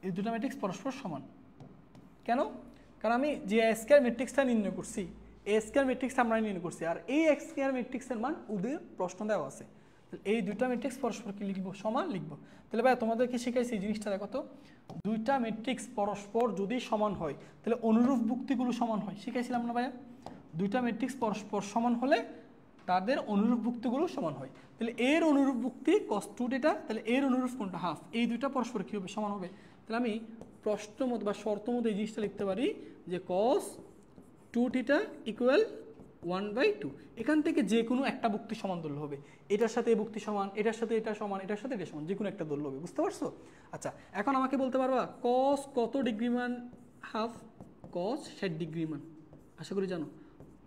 এই দুটো ম্যাট্রিক্স পরস্পর সমান। কেন? কারণ আমি যে স্কয়ার ম্যাট্রিক্সটা নির্ণয় করছি, এ স্কয়ার ম্যাট্রিক্সটা আমরা নির্ণয় করছি, আর এই এক্স স্কয়ার ম্যাট্রিক্সের মান ওদের প্রশ্ন দেওয়া আছে। এই দুইটা ম্যাট্রিক্স পরস্পর কি লিখবো? সমান লিখবো। তাহলে ভাই তোমাদেরকে শিখাইছি এই জিনিসটা দেখো তো, দুইটা ম্যাট্রিক্স পরস্পর যদি সমান হয় তাহলে অনুরূপ যুক্তিগুলো সমান হয়, শিখাইছিলাম না ভাইয়া? দুইটা ম্যাট্রিক্স পরস্পর সমান হলে তাদের অনুরূপ যুক্তিগুলো সমান হয়। তাহলে এর অনুরূপ যুক্তি cos 2 θ, তাহলে এর অনুরূপ কোনটা? হাফ। এই দুইটা পরস্পর কী হবে? সমান হবে। তাহলে আমি প্রশ্ন মত বা শর্ত মতো এই জিনিসটা লিখতে পারি যে cos 2 θ ইকুয়াল 1/2। এখান থেকে যে কোনো একটা যুক্তি সমান ধরলে হবে, এটার সাথে এই যুক্তি সমান, এটার সাথে এটা সমান, এটার সাথে এটা সমান, যে কোনো একটা ধরলে হবে। বুঝতে পারছো? আচ্ছা, এখন আমাকে বলতে পারবা cos কত ডিগ্রি মান হাফ? cos 60 ডিগ্রি মান, আশা করি জানো।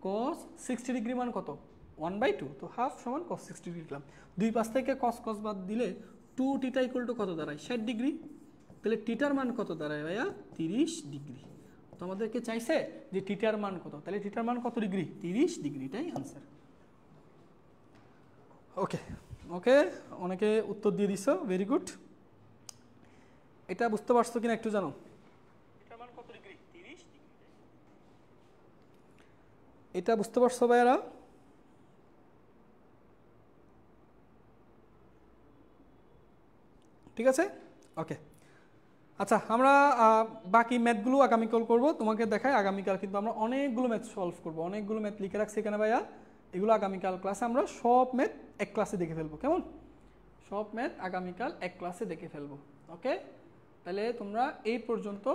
cos 60 ডিগ্রি মান কত? 1/2। তো হাফ সমান cos 60 ডিগ্রি লিখলাম। দুই পাশ থেকে cos cos বাদ দিলে 2 θ ইকুয়াল টু কত দাঁড়ায়? 60 ডিগ্রি। তাহলে থিটার মান কত দাঁড়ায় ভাইয়া? 30 ডিগ্রি। তো আমাদেরকে চাইছে যে থিটার মান কত, তাহলে থিটার মান কত ডিগ্রি? 30 ডিগ্রি, এটাই আনসার। ওকে ওকে, অনেকে উত্তর দিয়ে দিছো, ভেরি গুড। এটা বুঝতে পারছো কিনা একটু জানো? থিটার মান কত ডিগ্রি? 30 ডিগ্রি। এটা বুঝতে পারছো ভাইয়ারা? ঠিক আছে, ওকে। আচ্ছা, আমরা বাকি ম্যাথগুলো আগামীকাল করব। তোমাকে দেখাই আগামীকাল কিন্তু আমরা অনেকগুলো ম্যাথ সলভ করব, অনেকগুলো ম্যাথ লিখে রাখছি এখানে ভাইয়া। এগুলো আগামীকাল ক্লাসে আমরা সব ম্যাথ এক ক্লাসে দেখে ফেলবো, কেমন? সব ম্যাথ আগামীকাল এক ক্লাসে দেখে ফেলবো, ওকে? তাহলে তোমরা এই পর্যন্ত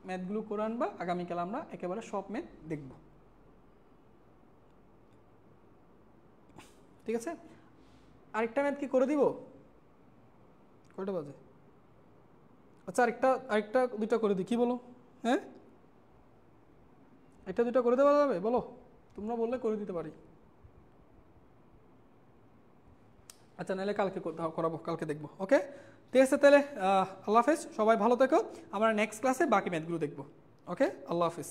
ম্যাথগুলো করে আনবা, আগামীকাল আমরা একেবারে সব ম্যাথ দেখব, ঠিক আছে? আরেকটা ম্যাথ কি করে দিব? কয়টা বাজে? আচ্ছা, আরেকটা দুইটা করে দিই, কি বলো? হ্যাঁ, একটা দুইটা করে দেওয়া যাবে? বলো, তোমরা বললে করে দিতে পারি। আচ্ছা, নাহলে কালকে করাবো, কালকে দেখবো, ওকে? ঠিক আছে, তাহলে আল্লাহ হাফেজ, সবাই ভালো থেকো। আমরা নেক্সট ক্লাসে বাকি ম্যাথগুলো দেখবো, ওকে? আল্লাহ হাফেজ।